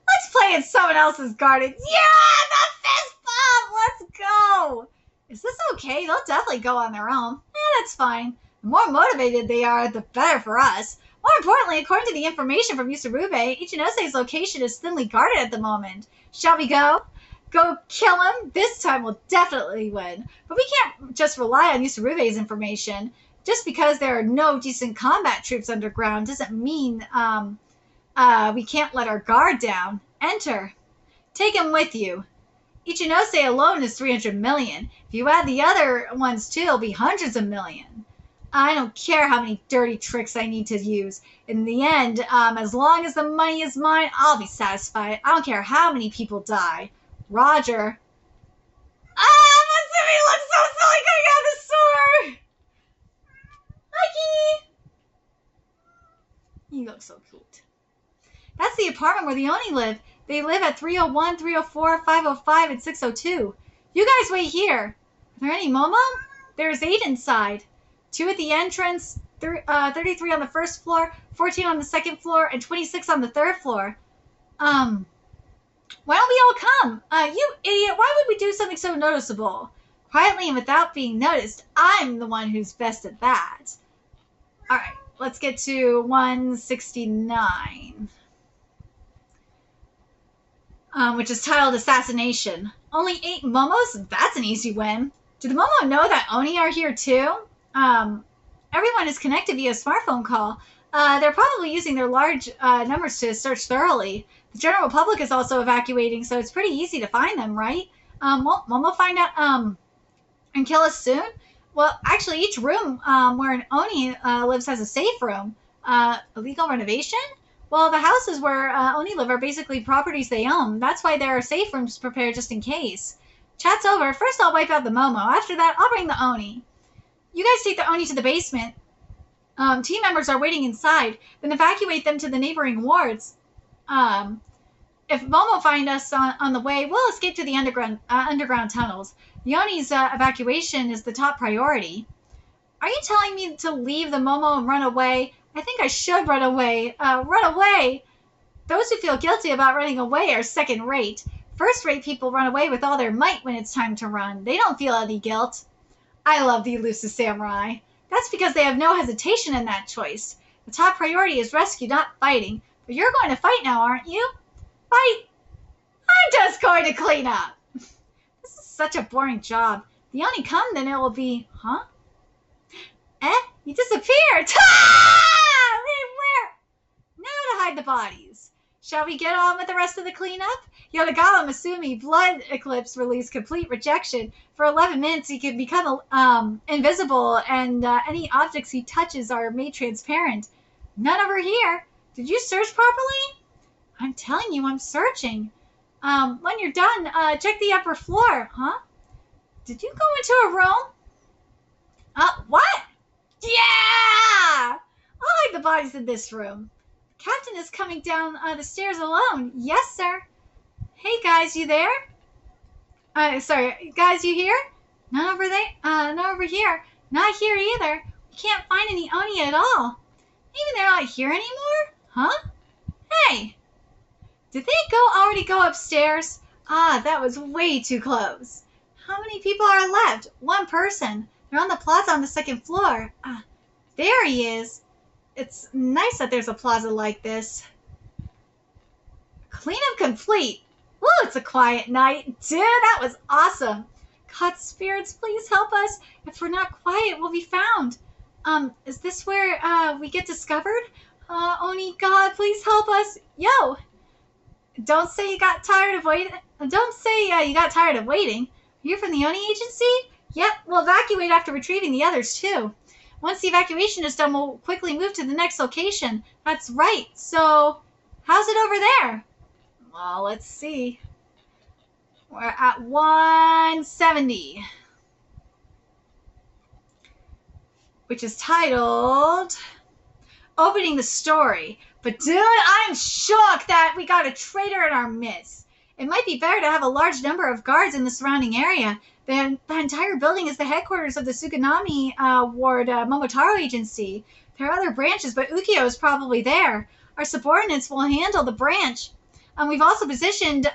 Let's play in someone else's garden. Yeah, the fist bump! Let's go! Is this okay? They'll definitely go on their own. That's fine. The more motivated they are, the better for us. More importantly, according to the information from Yusurube, Ichinose's location is thinly guarded at the moment. Shall we go? Go kill him? This time we'll definitely win. But we can't just rely on Yusurube's information. Just because there are no decent combat troops underground doesn't mean we can't let our guard down. Enter. Take him with you. Ichinose alone is 300 million. If you add the other ones too, it'll be hundreds of million. I don't care how many dirty tricks I need to use. In the end, as long as the money is mine, I'll be satisfied. I don't care how many people die. Roger. Matsumi looks so silly coming out of the store! Mikey! You look so cute. That's the apartment where the Oni live. They live at 301, 304, 505, and 602. You guys wait here. Are there any Momo? There's 8 inside. 2 at the entrance, 33 on the first floor, 14 on the second floor, and 26 on the third floor. Why don't we all come? You idiot, why would we do something so noticeable? Quietly and without being noticed, I'm the one who's best at that. Alright, let's get to 169. Which is titled Assassination. Only 8 Momos? That's an easy win. Do the Momo know that Oni are here too? Everyone is connected via smartphone call. They're probably using their large numbers to search thoroughly. The general public is also evacuating, so it's pretty easy to find them, right? Won't Momo find out and kill us soon? Well, actually, each room where an Oni lives has a safe room. Illegal renovation? Well, the houses where Oni live are basically properties they own. That's why there are safe rooms prepared just in case. Chat's over. First, I'll wipe out the Momo. After that, I'll bring the Oni. You guys take the Oni to the basement. Team members are waiting inside. Then evacuate them to the neighboring wards. If Momo find us on the way, we'll escape to the underground tunnels. The Oni's evacuation is the top priority. Are you telling me to leave the Momo and run away? I think I should run away. Run away! Those who feel guilty about running away are second-rate. First-rate people run away with all their might when it's time to run. They don't feel any guilt. I love the elusive samurai. That's because they have no hesitation in that choice. The top priority is rescue, not fighting. But you're going to fight now, aren't you? Fight! I'm just going to clean up. This is such a boring job. If the Oni come, then it will be... Huh? You disappeared! Where? Now to hide the bodies. Shall we get on with the rest of the cleanup? Yodagawa Masumi Blood Eclipse released complete rejection. For 11 minutes, he can become invisible, and any objects he touches are made transparent. None over here. Did you search properly? I'm telling you, I'm searching. When you're done, check the upper floor. Huh? Did you go into a room? What? Yeah! I'll hide the bodies in this room. The captain is coming down the stairs alone. Yes, sir. Hey, guys, you there? Sorry, guys, you here? None over there? None over here. Not here either. We can't find any Oni at all. Maybe they're not here anymore? Huh? Hey! Did they already go upstairs? That was way too close. How many people are left? 1 person. They're on the plaza on the 2nd floor. There he is. It's nice that there's a plaza like this. Cleanup complete. Woo, it's a quiet night. Dude, that was awesome. God, spirits, please help us. If we're not quiet, we'll be found. Is this where we get discovered? Oni, God, please help us. Yo! Don't say you got tired of waiting. Don't say you got tired of waiting. You're from the Oni agency? Yep, we'll evacuate after retrieving the others, too. Once the evacuation is done, we'll quickly move to the next location. That's right. So, how's it over there? Well, let's see. We're at 170. Which is titled Opening the Story. But dude, I'm shocked that we got a traitor in our midst. It might be better to have a large number of guards in the surrounding area. The entire building is the headquarters of the Tsuganami Ward Momotaro Agency. There are other branches, but Ukyo is probably there. Our subordinates will handle the branch. We've also positioned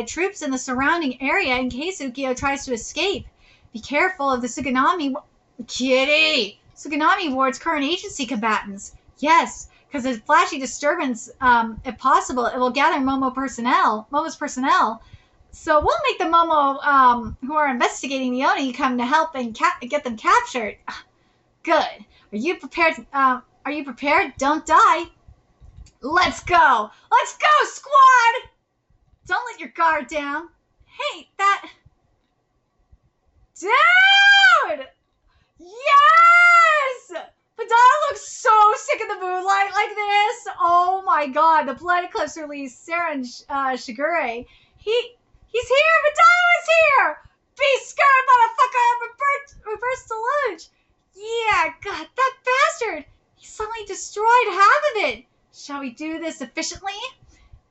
troops in the surrounding area in case Ukyo tries to escape. Be careful of the Tsuganami... Kitty! Tsuganami Ward's current agency combatants. Yes, because a flashy disturbance, if possible, it will gather Momo's personnel. So we'll make the Momo who are investigating the Oni come to help and get them captured. Good. Are you prepared? Are you prepared? Don't die. Let's go! Let's go, squad! Don't let your guard down. Hey, that... Dude! Yes! Madonna looks so sick in the moonlight like this. Oh my god, the Blood Eclipse released Saren Shigure. He's here! Madonna's here! Be scared, motherfucker! Reverse deluge! Yeah, god, that bastard! He suddenly destroyed half of it! Shall we do this efficiently?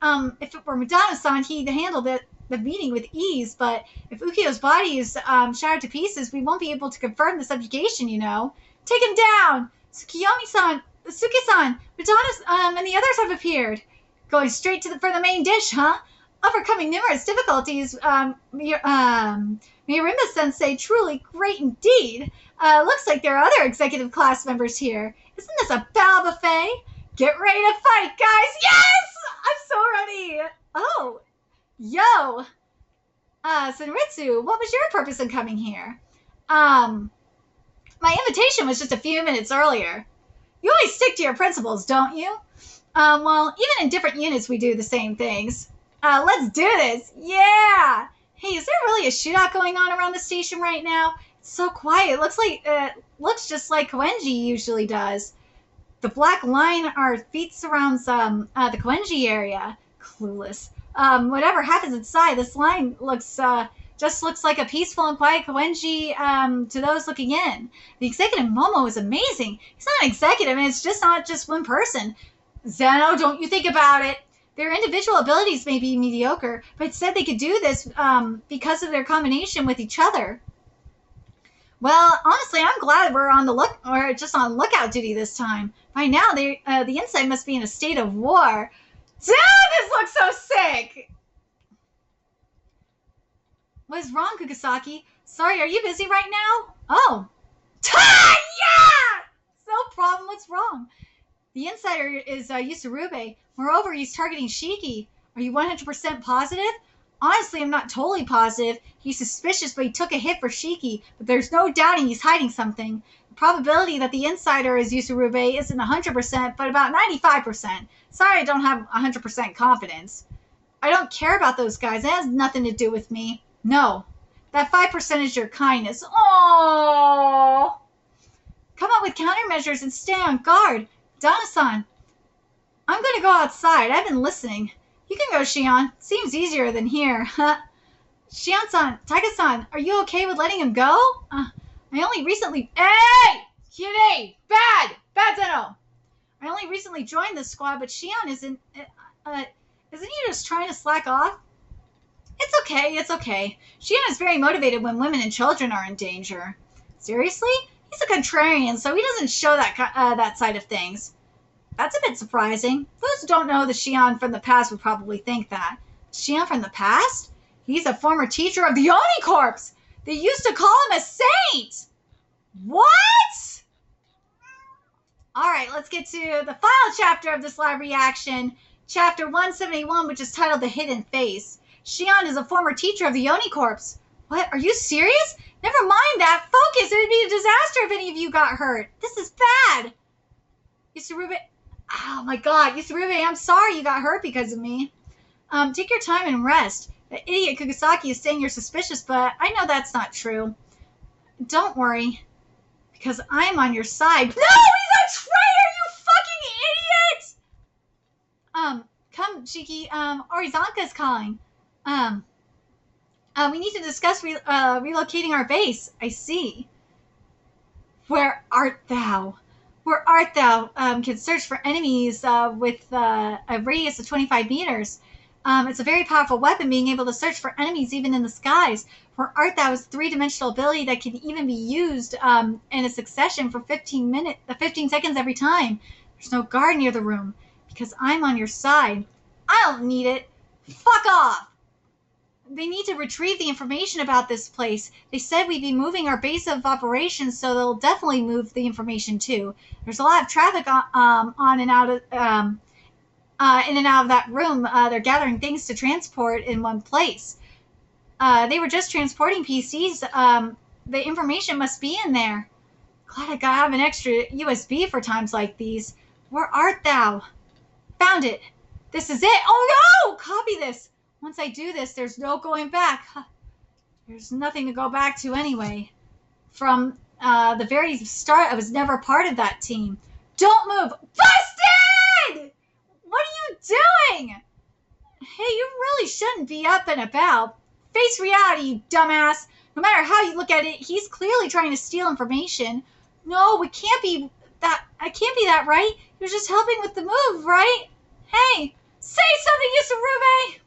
If it were Madonna-san, he'd handle the meeting with ease, but if Ukyo's body is shattered to pieces, we won't be able to confirm the subjugation, you know. Take him down! Tsukiyomi-san, Suki-san, Madonna's, and the others have appeared. Going straight for the main dish, huh? Overcoming numerous difficulties, Mirimba-sensei, truly great indeed. Looks like there are other executive class members here. Isn't this a battle buffet? Get ready to fight, guys! Yes! I'm so ready! Oh, yo! Senritsu, what was your purpose in coming here? My invitation was just a few minutes earlier. You always stick to your principles, don't you? Well, even in different units, we do the same things. Let's do this! Yeah! Hey, is there really a shootout going on around the station right now? It's so quiet. Looks just like Koenji usually does. The black line our feet surrounds the Koenji area. Clueless. Whatever happens inside, this line just looks like a peaceful and quiet Koenji to those looking in. The executive Momo is amazing. He's not an executive, and it's just not just one person. Zeno, don't you think about it. Their individual abilities may be mediocre, but instead they could do this because of their combination with each other. Well, honestly, I'm glad we're on lookout duty this time. By now, the inside must be in a state of war. Damn, this looks so sick! What is wrong, Kugisaki? Sorry, are you busy right now? Oh. Yeah! No problem, what's wrong? The insider is Yusurube. Moreover, he's targeting Shiki. Are you 100% positive? Honestly, I'm not totally positive. He's suspicious, but he took a hit for Shiki. But there's no doubting he's hiding something. The probability that the insider is Yusurube isn't 100%, but about 95%. Sorry, I don't have 100% confidence. I don't care about those guys. It has nothing to do with me. No. That 5% is your kindness. Oh. Come up with countermeasures and stay on guard. Donna-san, I'm going to go outside. I've been listening. You can go, Shion. Seems easier than here. Shion-san, Taiga-san, are you okay with letting him go? I only recently... Hey! Kitty! Bad! Bad, Zeno! I only recently joined this squad, but Shion isn't he just trying to slack off? It's okay, it's okay. Shion is very motivated when women and children are in danger. Seriously? He's a contrarian, so he doesn't show that side of things. That's a bit surprising. Those who don't know the Shion from the past would probably think that. Shion from the past? He's a former teacher of the Oni Corps! They used to call him a saint! What? Alright, let's get to the final chapter of this live reaction. Chapter 171, which is titled The Hidden Face. Shion is a former teacher of the Oni Corps. What? Are you serious? Never mind that. Focus. It would be a disaster if any of you got hurt. This is bad. Yusurube. Oh my god. Yusurube, I'm sorry you got hurt because of me. Take your time and rest. The idiot Kugisaki is saying you're suspicious, but I know that's not true. Don't worry. Because I'm on your side. No! He's a traitor, you fucking idiot! Come, Shiki. Orizanka's calling. We need to discuss relocating our base. I see. Where art thou? Where art thou? Can search for enemies with a radius of 25 meters. It's a very powerful weapon, being able to search for enemies even in the skies. For art, that was a three-dimensional ability that can even be used in a succession for 15 seconds every time. There's no guard near the room because I'm on your side. I don't need it. Fuck off! They need to retrieve the information about this place. They said we'd be moving our base of operations, so they'll definitely move the information too. There's a lot of traffic on and out of in and out of that room. They're gathering things to transport in one place. They were just transporting PCs. The information must be in there. Glad I gotta have an extra USB for times like these. Where art thou? Found it. This is it. Oh no! Copy this. Once I do this, there's no going back. There's nothing to go back to anyway. From the very start, I was never part of that team. Don't move. Busted! What are you doing? Hey, you really shouldn't be up and about. Face reality, you dumbass. No matter how you look at it, he's clearly trying to steal information. No, it can't be that. I can't be that, right? You're just helping with the move, right? Hey, say something, Yusurube!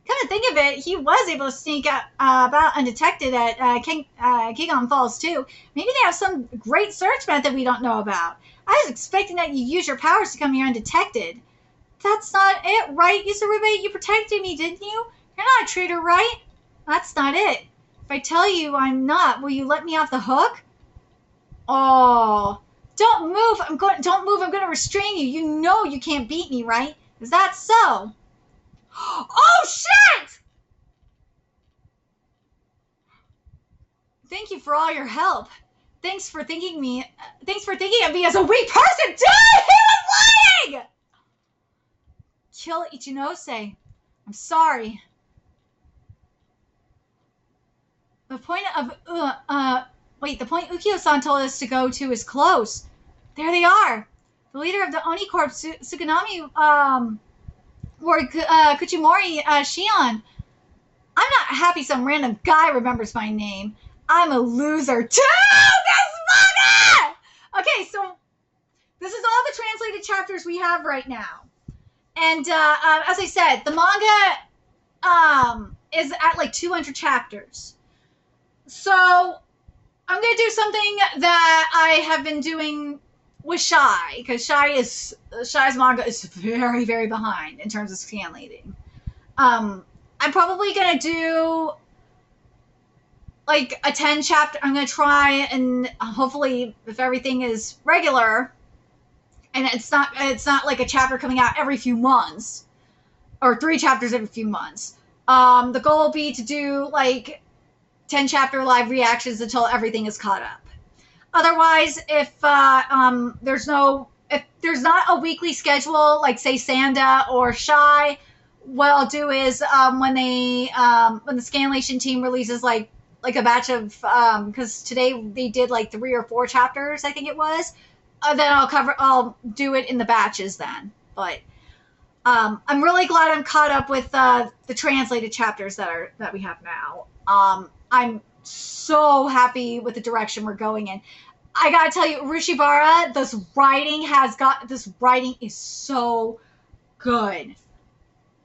Come to think of it, he was able to sneak out about undetected at Kigon Falls too. Maybe they have some great search method we don't know about. I was expecting that you use your powers to come here undetected. That's not it, right, Yusurube? You protected me, didn't you? You're not a traitor, right? That's not it. If I tell you I'm not, will you let me off the hook? Oh, don't move. Don't move. I'm going to restrain you. You know you can't beat me, right? Is that so? Oh, shit! Thank you for all your help. Thanks for thinking of me as a weak person. Dude, he was lying! Kill Ichinose. I'm sorry. The point Ukio-san told us to go to is close. There they are. The leader of the Oni Corps, Tsukunami, or Kuchimori Shion. I'm not happy some random guy remembers my name. I'm a loser too! This manga! Okay, so this is all the translated chapters we have right now. And as I said, the manga is at like 200 chapters. So I'm going to do something that I have been doing with Shy, because Shy's manga is very, very behind in terms of scanlating. I'm probably going to do like a 10 chapter. I'm going to try, and hopefully if everything is regular and it's not like a chapter coming out every few months or 3 chapters every few months. The goal will be to do like 10 chapter live reactions until everything is caught up. Otherwise, if there's not a weekly schedule, like say Sanda or Shy, what I'll do is when the Scanlation team releases like a batch of because today they did like 3 or 4 chapters, I think it was. Then I'll do it in the batches then. But I'm really glad I'm caught up with the translated chapters that we have now. I'm so happy with the direction we're going in. I gotta tell you, Urushibara, this writing is so good.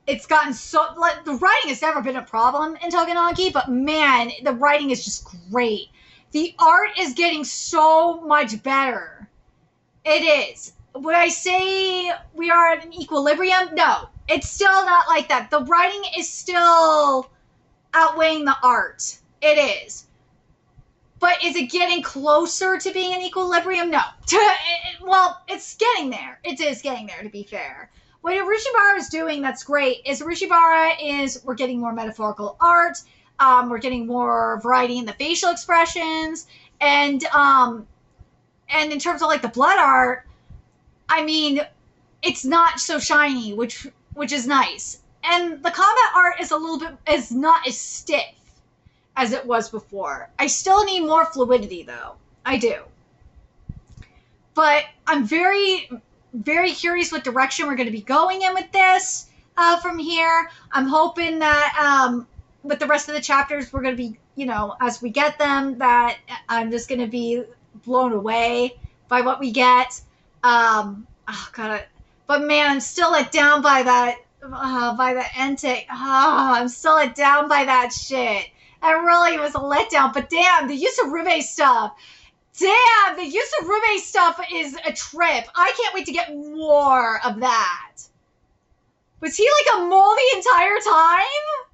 It's gotten so, like, the writing has never been a problem in Tougen Anki, but man, the writing is just great. The art is getting so much better. It is. Would I say we are at an equilibrium? No, it's still not like that. The writing is still outweighing the art. It is. But is it getting closer to being an equilibrium? No. Well, it's getting there. It is getting there, to be fair. What Urushibara is doing that's great is we're getting more metaphorical art. We're getting more variety in the facial expressions. And in terms of like the blood art, I mean, it's not so shiny, which is nice. And the combat art is not as stiff as it was before. I still need more fluidity, though. I do. But I'm very, very curious what direction we're going to be going in with this from here. I'm hoping that with the rest of the chapters, we're going to be, as we get them, that I'm just going to be blown away by what we get. Oh, God. But, man, I'm still let down by that by the Entei. Oh, I'm still let down by that shit. I really was a letdown. But damn, the Yusurube stuff. Damn, the Yusurube stuff is a trip. I can't wait to get more of that. Was he like a mole the entire time?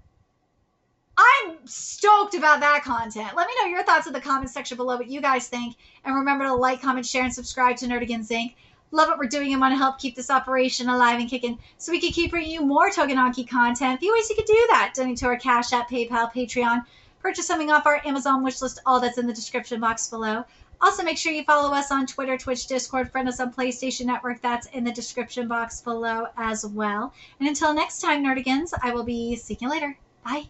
I'm stoked about that content. Let me know your thoughts in the comments section below, what you guys think. And remember to like, comment, share, and subscribe to Nerdigans Inc. Love what we're doing and want to help keep this operation alive and kicking so we can keep bringing you more Tougen Anki content. A few ways you could do that. Donate to our Cash App, PayPal, Patreon. Purchase something off our Amazon wishlist. All that's in the description box below. Also, make sure you follow us on Twitter, Twitch, Discord. Friend us on PlayStation Network. That's in the description box below as well. And until next time, Nerdigans, I will be seeing you later. Bye.